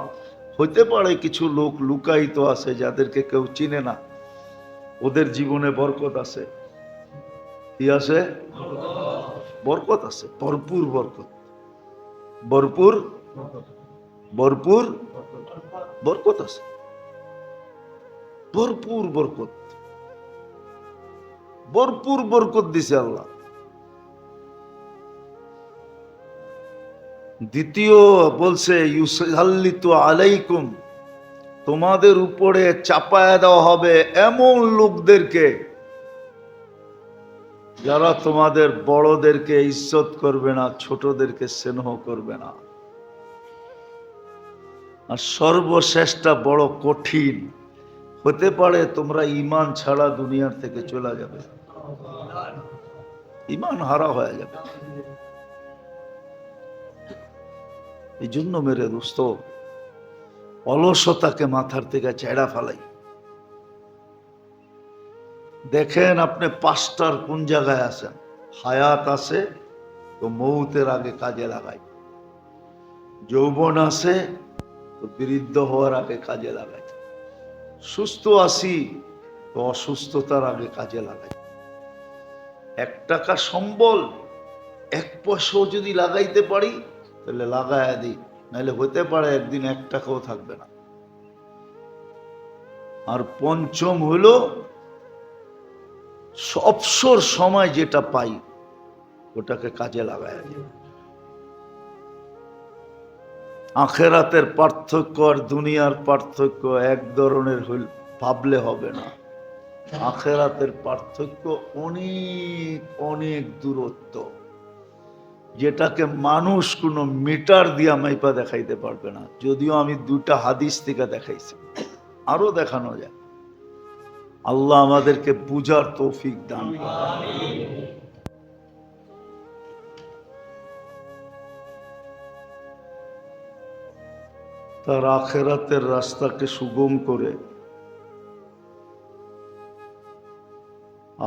হইতে পারে কিছু লোক লুকায়িত আছে যাদেরকে কেউ চিনে না, ওদের জীবনে বরকত আছে। কি আছে? বরকত আছে, ভরপুর বরকত, ভরপুর ভরপুর বরকত আছে, ভরপুর বরকত, ভরপুর বরকত দিছে আল্লাহ। দ্বিতীয় বলছে ইউসাল্লিতু আলাইকুম, তোমাদের উপরে চাপায়া দেওয়া হবে এমন লোকদেরকে যারা তোমাদের বড়দেরকে ইজ্জত করবে না, ছোটদেরকে স্নেহ করবে না। আর সর্বশেষটা বড় কঠিন, হতে পারে তোমরা ঈমান ছাড়া দুনিয়ার থেকে চলে যাবে, ঈমান হারা হয়ে যাবে। এই জন্য মেরে দোস্ত, অলসতাকে মাথার থেকে ছেড়া ফেলাই। দেখেন আপনি 5টার কোন জায়গায় আছেন। হায়াত আছে তো মৌতের আগে কাজে লাগাই, যৌবন আছে তো বৃদ্ধ হওয়ার আগে কাজে লাগাই, সুস্থ আছি তো অসুস্থতার আগে কাজে লাগাই। 1 টাকা সম্বল 1 পয়সাও যদি লাগাইতে পারি তাহলে লাগায় দিই, নাহলে হতে পারে একদিন 1 টাকাও থাকবে না। আর পঞ্চম হলো অবসর সময় যেটা পাই ওটাকে কাজে লাগায় দিই। আখেরাতের পার্থক্য আর দুনিয়ার পার্থক্য এক ধরনের ভাবলে হবে না। আখেরাতের পার্থক্য অনেক অনেক দূরত্ব, যেটাকে মানুষ কোনো মিটার দিয়া মাইপা দেখাইতে পারবে না। যদিও আমি 2টা হাদিস থেকে দেখাইছি, আরো দেখানো যায়। আল্লাহ আমাদেরকে বুঝার তৌফিক দান করেন। তার আখেরাতের রাস্তাকে সুগম করে,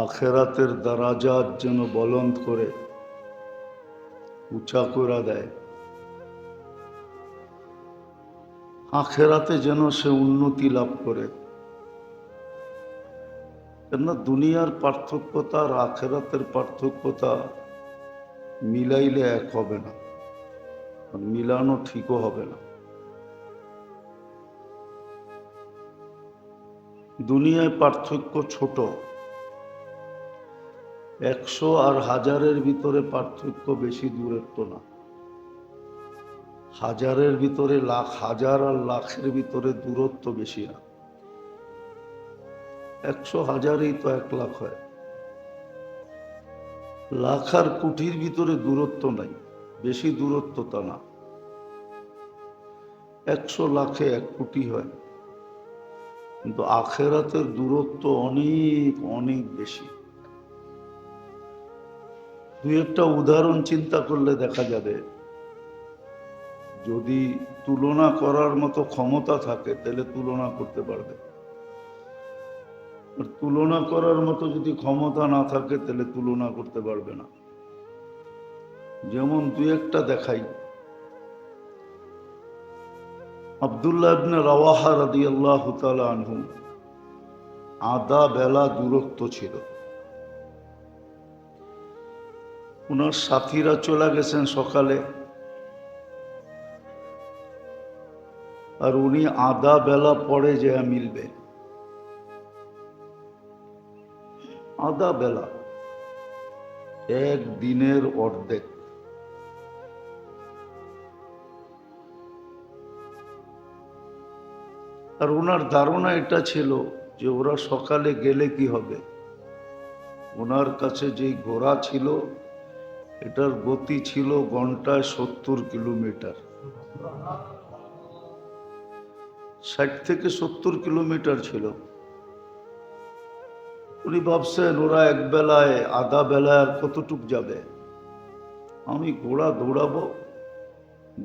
আখেরাতের দারাজাত যেন বলন্দ করে উঁচা করে দেয়, আখেরাতে যেন সে উন্নতি লাভ করে। কেননা দুনিয়ার পার্থক্যতা আর আখেরাতের পার্থক্যতা মিলাইলে এক হবে না, মিলানো ঠিকও হবে না। দুনিয়ায় পার্থক্য ছোট, 100 আর 1000-এর ভিতরে পার্থক্য বেশি দূরত্ব না। 1000-এর ভিতরে লাখ, 1000 আর লাখের ভিতরে দূরত্ব বেশি না। 100 1000-ই তো 1 লাখ হয়। লাখ আর কোটির ভিতরে দূরত্ব নাই, বেশি দূরত্ব তা না। 100 লাখে 1 কোটি হয়, কিন্তু আখেরাতের দূরত্ব অনেক অনেক বেশি। 2-একটা উদাহরণ চিন্তা করলে দেখা যাবে। যদি তুলনা করার মতো ক্ষমতা থাকে তাহলে তুলনা করতে পারবে, আর তুলনা করার মতো যদি ক্ষমতা না থাকে তাহলে তুলনা করতে পারবে না। যেমন 2-একটা দেখাই। আব্দুল্লাহ ইবনে রাওয়াহা রাদিয়াল্লাহু তাআলা আনহু আধা বেলা দূরত্ব ছিল। ওনার সাথীরা চলে গেছেন সকালে, আর উনি আধা বেলা পরে যে মিলবে। আধা বেলা, 1 দিনের অর্ধেক। আর ওনার ধারণা এটা ছিল যে ওরা সকালে গেলে কি হবে। ওনার কাছে যেই ঘোড়া ছিল এটার গতি ছিল ঘন্টায় 70 কিলোমিটার, 60 থেকে 70 কিলোমিটার ছিল। উনি ভাবছেন ওরা এক বেলায়, আধা বেলায় আর কতটুক যাবে, আমি ঘোড়া দৌড়াবো,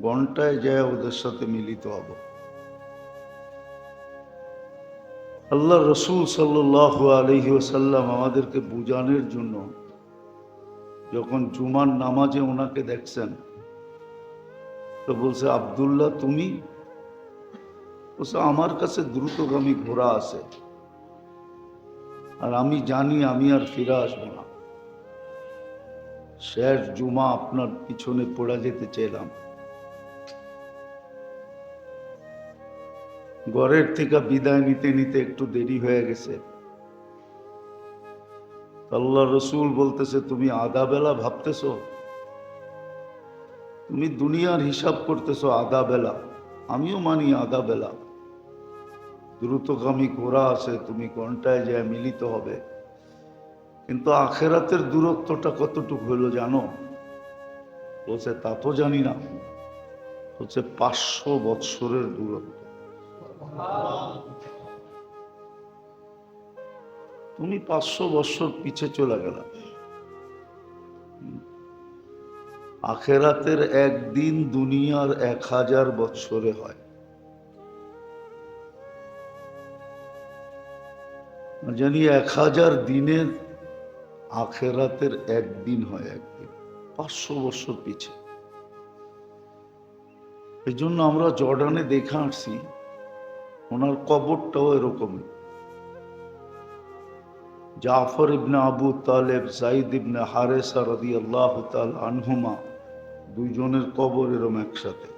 ঘন্টায় যায় ওদের সাথে মিলিত হব। আল্লাহ রসুল সাল্লাল্লাহু আলাইহি ওয়াসাল্লাম আমাদেরকে বুঝানোর জন্য যখন জুমার নামাজে ওনাকে দেখছেন তো বলছে, আব্দুল্লাহ তুমি? বলছে, আমার কাছে দ্রুতগামী ঘোড়া আছে, আর আমি জানি আমি আর ফিরে আসবো না। শেষ জুমা আপনার পিছনে পড়ে যেতে চাইলাম। ঘরের থেকে বিদায় নিতে নিতে একটু দেরি হয়ে গেছে। আল্লাহ রসুল বলতেছে, তুমি আধা বেলা ভাবতেছো, তুমি দুনিয়ার হিসাব করতেছো আধা বেলা, আমিও মানি আধা বেলা। দ্রুতগামী ঘোড়া আছে, তুমি ঘন্টায় যায় মিলিত হবে, কিন্তু আখেরাতের দূরত্বটা কতটুকু হলো জানো? বলছে, তা তো জানি না। বলছে 500 বৎসরের দূরত্ব। তুমি 500 বছর পিছে চলে গেলা। আখেরাতের একদিন দুনিয়ার 1000 বছরে হয়। জানি 1000 দিনের আখেরাতের একদিন হয় একদিন, 500 বছর পিছে। এই জন্য আমরা জর্ডানে দেখে আসছি, ওনার কবরটাও এরকমই। জাফর ইবনে আবু তালেব, যায়েদ ইবনে হারেসা রাদিয়াল্লাহু তাআলা আনহুমা, দুইজনের কবর এরকম একসাথে।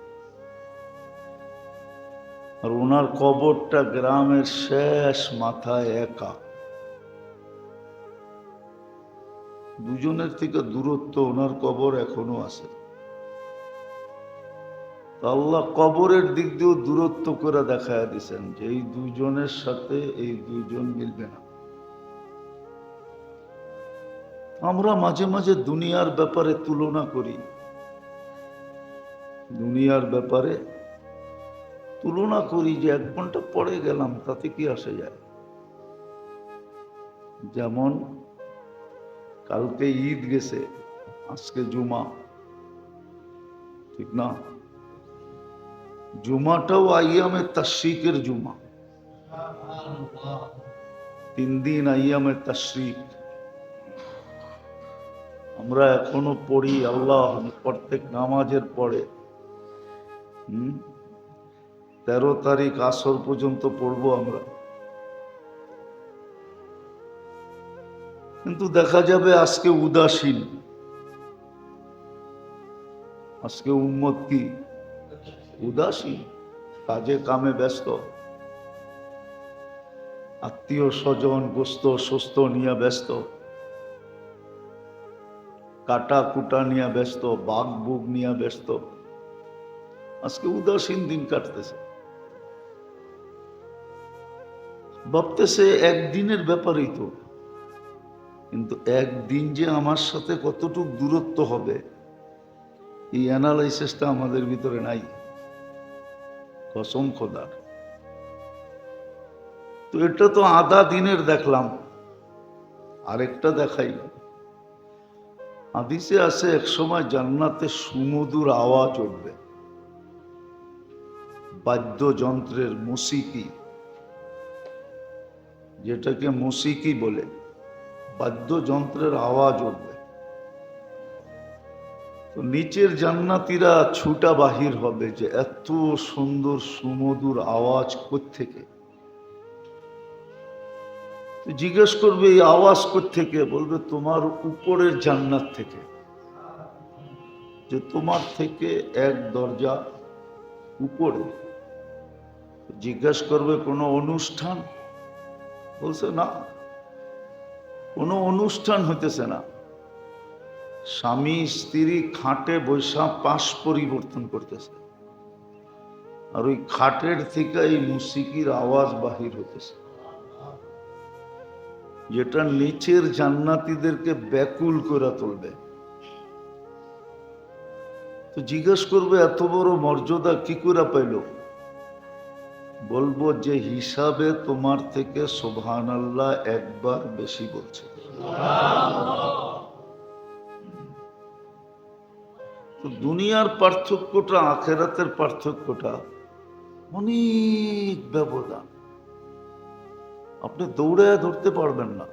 আর ওনার কবরটা গ্রামের শেষ মাথায় একা। দুজনের থেকে দূরত্ব, ওনার কবর এখনো আছে। আল্লাহ কবরের দিক দিয়েও দূরত্ব করে দেখায় দিছেন যে এই দুইজনের সাথে এই দুইজন মিলবে না। আমরা মাঝে মাঝে দুনিয়ার ব্যাপারে তুলনা করি, দুনিয়ার ব্যাপারে তুলনা করি যে 1 ঘন্টা পরে গেলাম তাতে কি আসে যায়। যেমন কালকে ঈদ গেছে, আজকে জুমা, ঠিক না? জুমাটাও আইয়ামে তাশরিকের জুমা, 3 দিন আইয়ামে তাশরিক। আমরা এখনো পড়ি, আল্লাহ প্রত্যেক নামাজের পরে 13 তারিখ আসর পর্যন্ত পড়বো আমরা। কিন্তু দেখা যাবে আজকে উদাসীন, আজকে উম্মত কি উদাসীন, কাজে কামে ব্যস্ত, আত্মীয় স্বজন গোস্ত সুস্থ নিয়ে ব্যস্ত, কাটা কুটা নিয়ে ব্যস্ত, বাঘ বুক নিয়ে ব্যস্ত। আজকে উদাসীন দিন কাটতেছে, ভাবতেছে একদিনের ব্যাপারেই তো, কিন্তু একদিন যে আমার সাথে কতটুক দূরত্ব হবে এই অ্যানালাইসিসটা আমাদের ভিতরে নাই, কসম খোদার। তো এটা তো আধা দিনের দেখলাম, আরেকটা দেখাই। হাদিসে আছে এক সময় জান্নাতে সুমধুর আওয়াজ উঠবে, বাদ্যযন্ত্রের মুসিকি, যেটাকে মুসিকি বলে, বাদ্যযন্ত্রের আওয়াজ উঠবে। তো নিচের জান্নাতীরা ছুটা বাহির হবে যে এত সুন্দর সুমধুর আওয়াজ কোত্থেকে। জিজ্ঞেস করবে এই আওয়াজ কোত্থেকে, বলবে তোমার উপরের জান্নাত থেকে, যে তোমার থেকে 1 দরজা উপরে। জিজ্ঞেস করবে কোনো অনুষ্ঠান, বলছে না, কোনো অনুষ্ঠান হইতেছে না, স্বামী স্ত্রী খাটে বৈশা পাশ পরিবর্তন করতেছে, আর ওই খাটের থেকে এই মুসিকির আওয়াজ বাহির হতেছে, যেটা নিচের জান্নাতীদেরকে ব্যাকুল করে তুলবে। তো জিজ্ঞেস করবে এত বড় মর্যাদা কি করে পাইল? বলবো যে হিসাবে তোমার থেকে সুবহানাল্লাহ 1 বার বেশি বলছে। তো দুনিয়ার পার্থক্যটা আখেরাতের পার্থক্যটা অনেক ব্যবধান, আপনি দৌড়ায় ধরতে পারবেন না।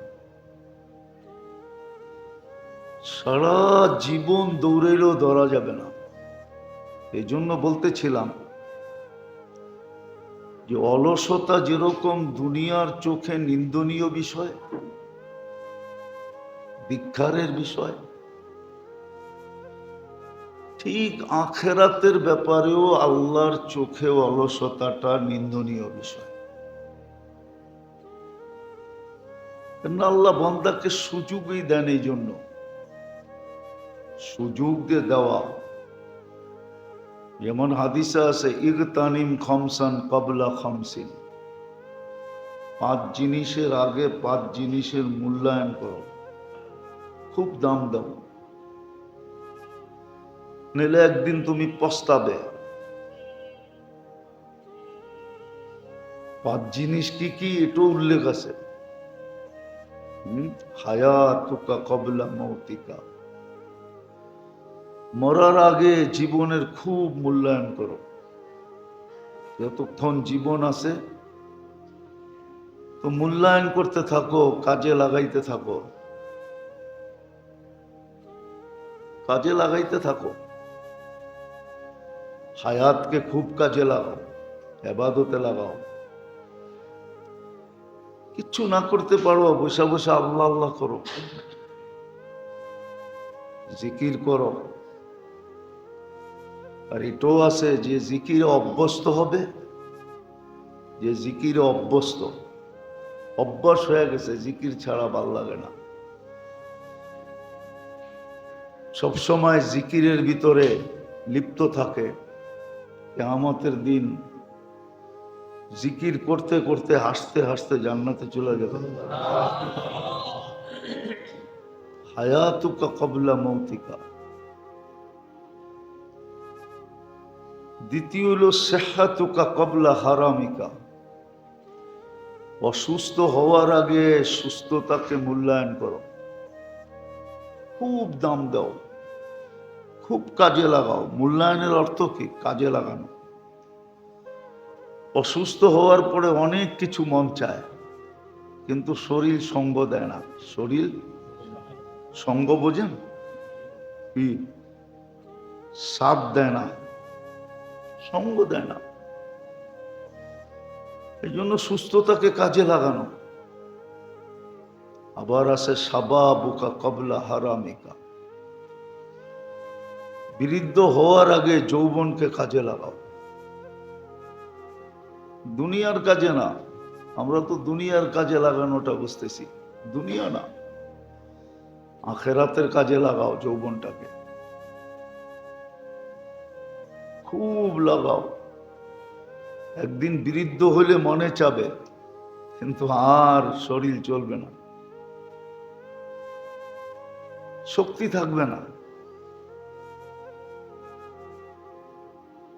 সারা জীবন দৌড়াইলেও ধরা যাবে না। এই জন্য বলতেছিলাম যে অলসতা যেরকম দুনিয়ার চোখে নিন্দনীয় বিষয়, ধিক্কারের বিষয়, ঠিক আখেরাতের ব্যাপারেও আল্লাহর চোখে অলসতাটা নিন্দনীয় বিষয়। কেন আল্লাহ বান্দাকে সুযোগই দেন, এই জন্য সুযোগ দিয়ে দেওয়া। যেমন হাদিসে আছে ইগতানিম খামসান ক্বাবলা খামসিন, 5 জিনিসের আগে 5 জিনিসের মূল্যায়ন করো, খুব দাম দাও, নইলে একদিন তুমি পস্তাবে। 5 জিনিস কি কি এটা উল্লেখ আছে। হায়াতুকা কবলা মৌতিকা, মরার আগে জীবনের খুব মূল্যায়ন করো। যতক্ষণ জীবন আছে তো মূল্যায়ন করতে থাকো, কাজে লাগাইতে থাকো, কাজে লাগাইতে থাকো। হায়াতকে খুব কাজে লাগাও, ইবাদতে লাগাও। কিচ্ছু না করতে পারো, বসে বসে আল্লাহ আল্লাহ করো, জিকির করো। আর এটাও আছে যে জিকিরে অভ্যস্ত হবে, যে জিকিরে অভ্যস্ত, অভ্যাস হয়ে গেছে, জিকির ছাড়া ভাল লাগে না, সবসময় জিকিরের ভিতরে লিপ্ত থাকে, কিয়ামতের দিন জিকির করতে করতে হাসতে হাসতে জান্নাতে চলে যাবে। হায়াতুকা কবলা মৌতিকা। দ্বিতীয় হলো সিহ্হাতুকা কবলা হারামিকা, অসুস্থ হওয়ার আগে সুস্থতাকে মূল্যায়ন করো, খুব দাম দাও, খুব কাজে লাগাও। মূল্যায়নের অর্থ কি? কাজে লাগানো। অসুস্থ হওয়ার পরে অনেক কিছু মন চায়, কিন্তু শরীর সঙ্গ দেয় না। শরীর সঙ্গ বোঝেন কি? সাথ দেয় না, সঙ্গ দেয় না। এই জন্য সুস্থতাকে কাজে লাগানো। আবার আছে শাবাবুকা কবলা হারামিকা, বৃদ্ধ হওয়ার আগে যৌবনকে কাজে লাগাও। দুনিয়ার কাজে না, আমরা তো দুনিয়ার কাজে লাগানোটা বুঝতেছি, দুনিয়া না, আখেরাতের কাজে লাগাও যৌবনটাকে, খুব লাগাও। একদিন বৃদ্ধ হলে মনে চাবে, কিন্তু আর শরীর চলবে না, শক্তি থাকবে না।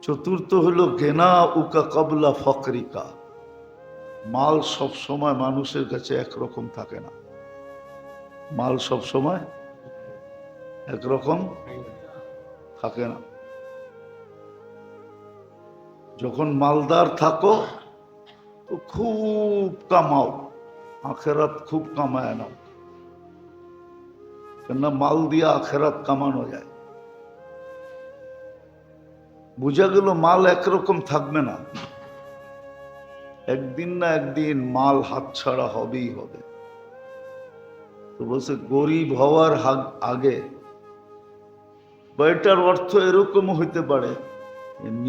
চতুর্থ হলো গেনা উকা কবলা ফকরিকা, মাল সব সময় মানুষের কাছে একরকম থাকে না, মাল সব সময় একরকম থাকে না। যখন মালদার থাকো তো খুব কামাও, আখেরাত খুব কামায় নাও, কেননা মাল দিয়ে আখেরাত কামানো যায়। বোঝা গেল মাল একরকম থাকবে না, একদিন না একদিন মাল হাতছাড়া হবেই হবে। তো বলছে গরিব হওয়ার আগে, বা এটার অর্থ এরকম হইতে পারে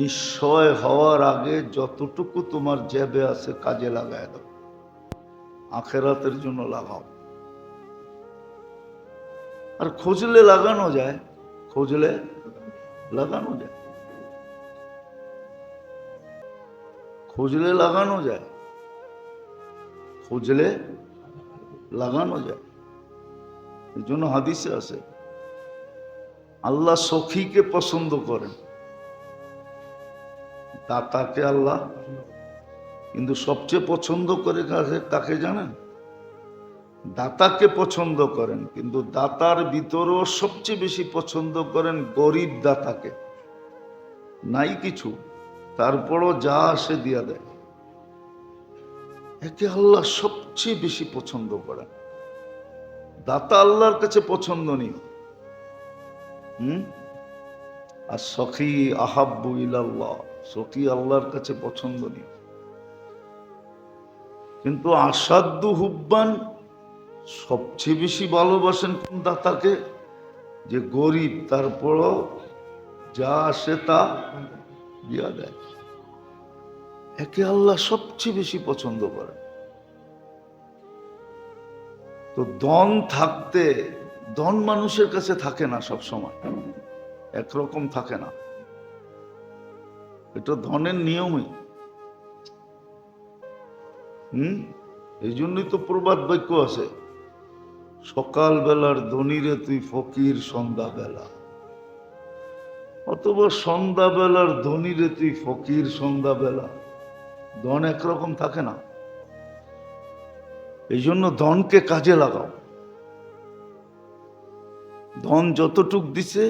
নিশ্চয় হওয়ার আগে যতটুকু তোমার জেবে আছে কাজে লাগায় দাও, আখেরাতের জন্য লাগাও। আর খুঁজলে লাগানো যায়, খুঁজলে লাগানো যায়, খুঁজলে লাগানো যায়, খুঁজলে লাগানো যায়। এই জন্য হাদিসে আছে আল্লাহ সখীকে পছন্দ করেন, দাতাকে আল্লাহ কিন্তু সবচেয়ে পছন্দ করে কাকে জানেন? দাতাকে পছন্দ করেন, কিন্তু দাতার ভিতরেও সবচেয়ে বেশি পছন্দ করেন গরিব দাতাকে। নাই কিছু, তারপরও যা আসে দিয়া দেয়, একে আল্লাহ সবচেয়ে বেশি পছন্দ করেন। দাতা আল্লাহর কাছে পছন্দনীয়। আর সখী আহাব্বু ইলাল্লাহ, সখী আল্লাহর কাছে পছন্দনীয়। কিন্তু আসাদ্দু হুব্বান, সবচেয়ে বেশি ভালোবাসেন কোন দাতাকে? যে গরিব, তারপরও যা আসে তা দিয়া দেয়, একে আল্লাহ সবচেয়ে বেশি পছন্দ করেন। তো ধন থাকতে, ধন মানুষের কাছে থাকে না সব সময়, একরকম থাকে না, এটা ধনের নিয়মই। এই জন্যই তো প্রবাদ বাক্য আছে, সকাল বেলার ধনীরে তুই ফকির সন্ধ্যা বেলা, অথবা সন্ধ্যা বেলার ধনীরে তুই ফকির সন্ধ্যা বেলা। ধন একরকম থাকে না, এই জন্য ধনকে কাজে লাগাও। ধন যতটুক দিছে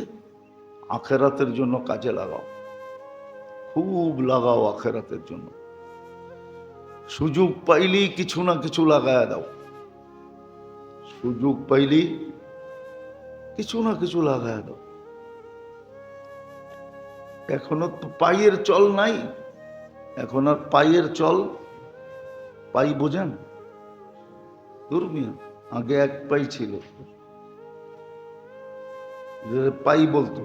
আখেরাতের জন্য কাজে লাগাও, খুব লাগাও আখেরাতের জন্য। সুযোগ পাইলেই কিছু না কিছু লাগায় দাও, সুযোগ পাইলেই কিছু না কিছু লাগায় দাও। এখনো তো পায়ের চল নাই, এখন আর পায়ের চল, পাই বোঝেন দুর্মিয়া, আগে এক পাই ছিল, পাই বলতো।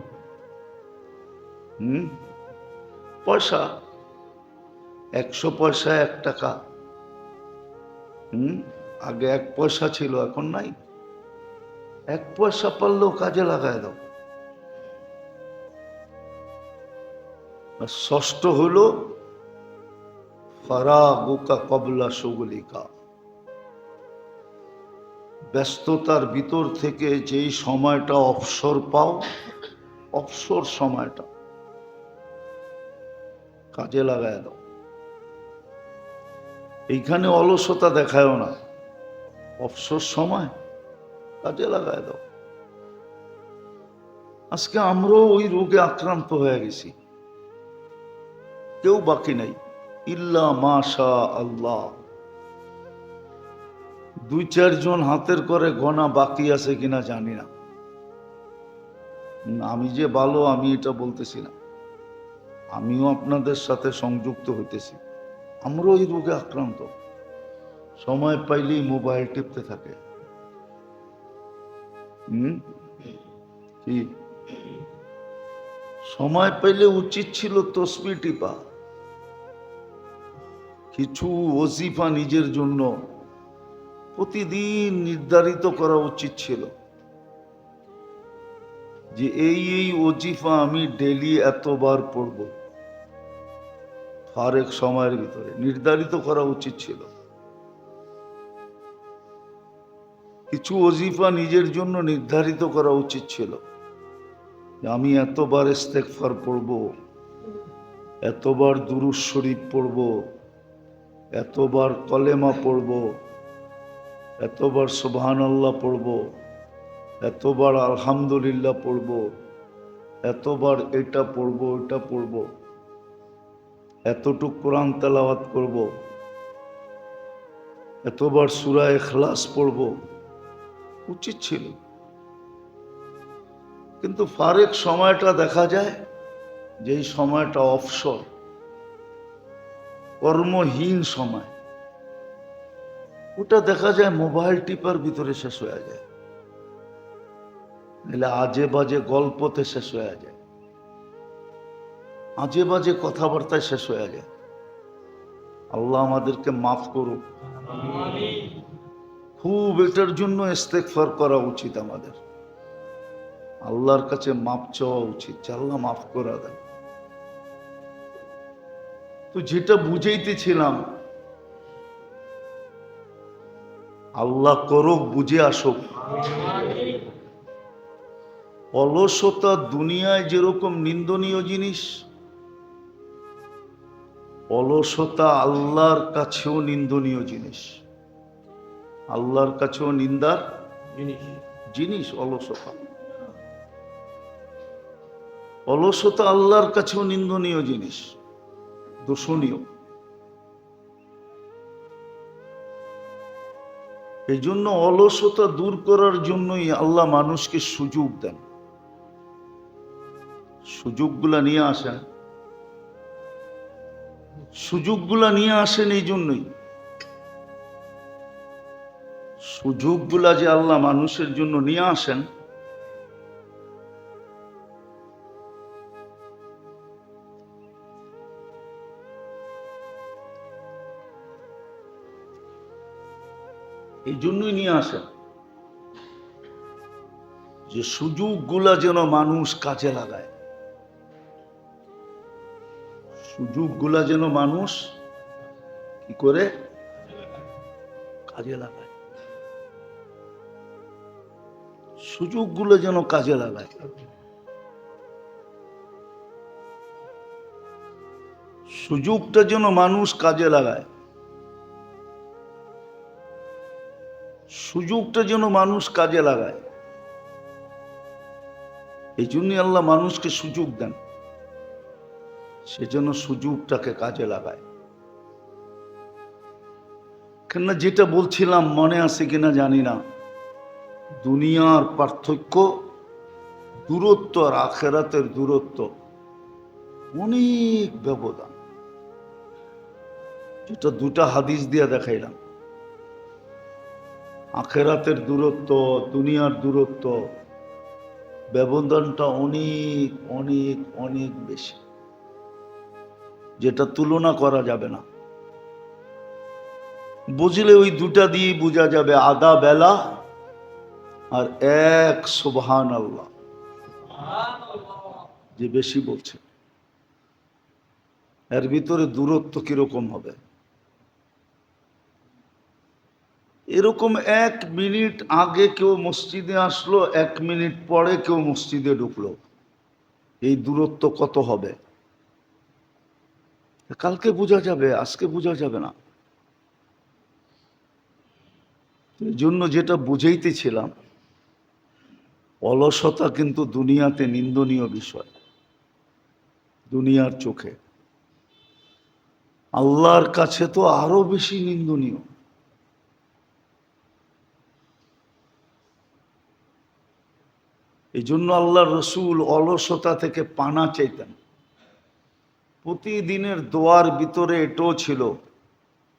পয়সা, 100 পয়সা 1 টাকা। আগে 1 পয়সা ছিল, এখন নাই। 1 পয়সা পারলেও কাজে লাগায় দাও। ষষ্ঠ হলো ফারাগুকা কবলা শুগলিকা, ব্যস্ততার ভিতর থেকে যেই সময়টা অবসর পাও, অবসর সময়টা কাজে লাগায় দাও। এইখানে অলসতা দেখায়ও না, অবসর সময় কাজে লাগায় দাও। আজকে আমরাও ওই রোগে আক্রান্ত হয়ে গেছি, কেউ বাকি নাই, ইল্লা মাশা আল্লাহ। 2-4 জন হাতের করে গোনা বাকি আছে কিনা জানি না। আমি যে ভালো আমি এটা বলতেছি না, আমিও আপনাদের সাথে সংযুক্ত হইতেছি। আমরাও ওই রোগে আক্রান্ত, সময় পাইলেই মোবাইল টিপতে থাকে। কি সময় পাইলে উচিত ছিল তসবিহ টিপা, কিছু ওজিফা নিজের জন্য প্রতিদিন নির্ধারিত করা উচিত ছিল যে এই ওজিফা আমি ডেলি এতবার পড়ব, ফারেক সময়ের ভিতরে নির্ধারিত করা উচিত ছিল। কিছু ওজিফা নিজের জন্য নির্ধারিত করা উচিত ছিল যে আমি এতবার ইস্তেগফার পড়ব, এতবার দুরূদ শরীফ পড়ব, এতবার কলেমা পড়ব, এতবার সুবহানাল্লাহ পড়ব, এতবার আলহামদুলিল্লাহ পড়ব, এতবার এটা পড়ব ওটা পড়ব, এতটুক কোরআন তেলাওয়াত করব, এতবার সূরা ইখলাস পড়ব, উচিত ছিল। কিন্তু ফারেক সময়টা দেখা যায় যেই সময়টা অবসর, কর্মহীন সময়, ওটা দেখা যায় মোবাইল টিপার ভিতরে শেষ হয়ে যায়, নাহলে আজে বাজে গল্পতে শেষ হয়ে যায়, আজে বাজে কথাবার্তায় শেষ হয়ে যায়। আল্লাহ আমাদেরকে মাফ করুক। খুব এটার জন্য ইস্তেগফার করা উচিত আমাদের, আল্লাহর কাছে মাফ চাওয়া উচিত, আল্লাহ মাফ করা দেয়। তো যেটা বুঝাইতেছিলাম, আল্লাহ করুক বুঝে আসুক। অলসতা দুনিয়ায় যেরকম নিন্দনীয় জিনিস, অলসতা আল্লাহর কাছেও নিন্দনীয় জিনিস, আল্লাহর কাছেও নিন্দার জিনিস অলসতা। অলসতা আল্লাহর কাছেও নিন্দনীয় জিনিস, দূষণীয়। এই জন্য অলসতা দূর করার জন্যই আল্লাহ মানুষকে সুযোগ দেন, সুযোগগুলা নিয়ে আসেন, সুযোগগুলা নিয়ে আসেন। এই জন্যই সুযোগগুলা যে আল্লাহ মানুষের জন্য নিয়ে আসেন, এই জন্যই নিয়ে আসেন যে সুযোগগুলা যেন মানুষ কাজে লাগায়, সুযোগগুলা যেন মানুষ কি করে কাজে লাগায়, সুযোগগুলো যেন কাজে লাগায়। সুযোগটা যেন মানুষ কাজে লাগায়। সুযোগটা যেন মানুষ কাজে লাগায়। এই জন্যই আল্লাহ মানুষকে সুযোগ দেন, সেজন্য সুযোগটাকে কাজে লাগায়। কেননা যেটা বলছিলাম মনে আছে কিনা জানি না, দুনিয়ার পার্থক্য, দূরত্ব আর আখেরাতের দূরত্ব অনেক ব্যবধান, যেটা দুটা হাদিস দিয়ে দেখাইলাম। আখেরাতের দূরত্ব, দুনিয়ার দূরত্ব, ব্যবধানটা অনেক অনেক অনেক বেশি, যেটা তুলনা করা যাবে না। বুঝলে ওই দুটা দিয়ে বোঝা যাবে, আধা বেলা আর এক সুবহানাল্লাহ, যে বেশি বলছে এর ভিতরে দূরত্ব কিরকম হবে। এরকম 1 মিনিট আগে কেউ মসজিদে আসলো, 1 মিনিট পরে কেউ মসজিদে ঢুকলো, এই দূরত্ব কত হবে কালকে বোঝা যাবে, আজকে বোঝা যাবে না। এই জন্য যেটা বুঝাইতেছিলাম, অলসতা কিন্তু দুনিয়াতে নিন্দনীয় বিষয়, দুনিয়ার চোখে। আল্লাহর কাছে তো আরো বেশি নিন্দনীয়। এই জন্য আল্লাহর রসুল অলসতা থেকে পানা চাইতেন। প্রতিদিনের দোয়ার ভিতরে এটাও ছিল,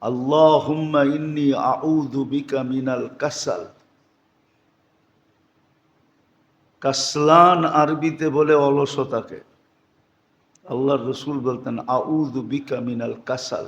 আল্লাহুম্মা ইন্নী আউযু বিকা মিনাল কাসাল। কাসলান আরবিতে বলে অলসতাকে, আল্লাহর রসুল বলতেন আউযু বিকা মিনাল কাসাল,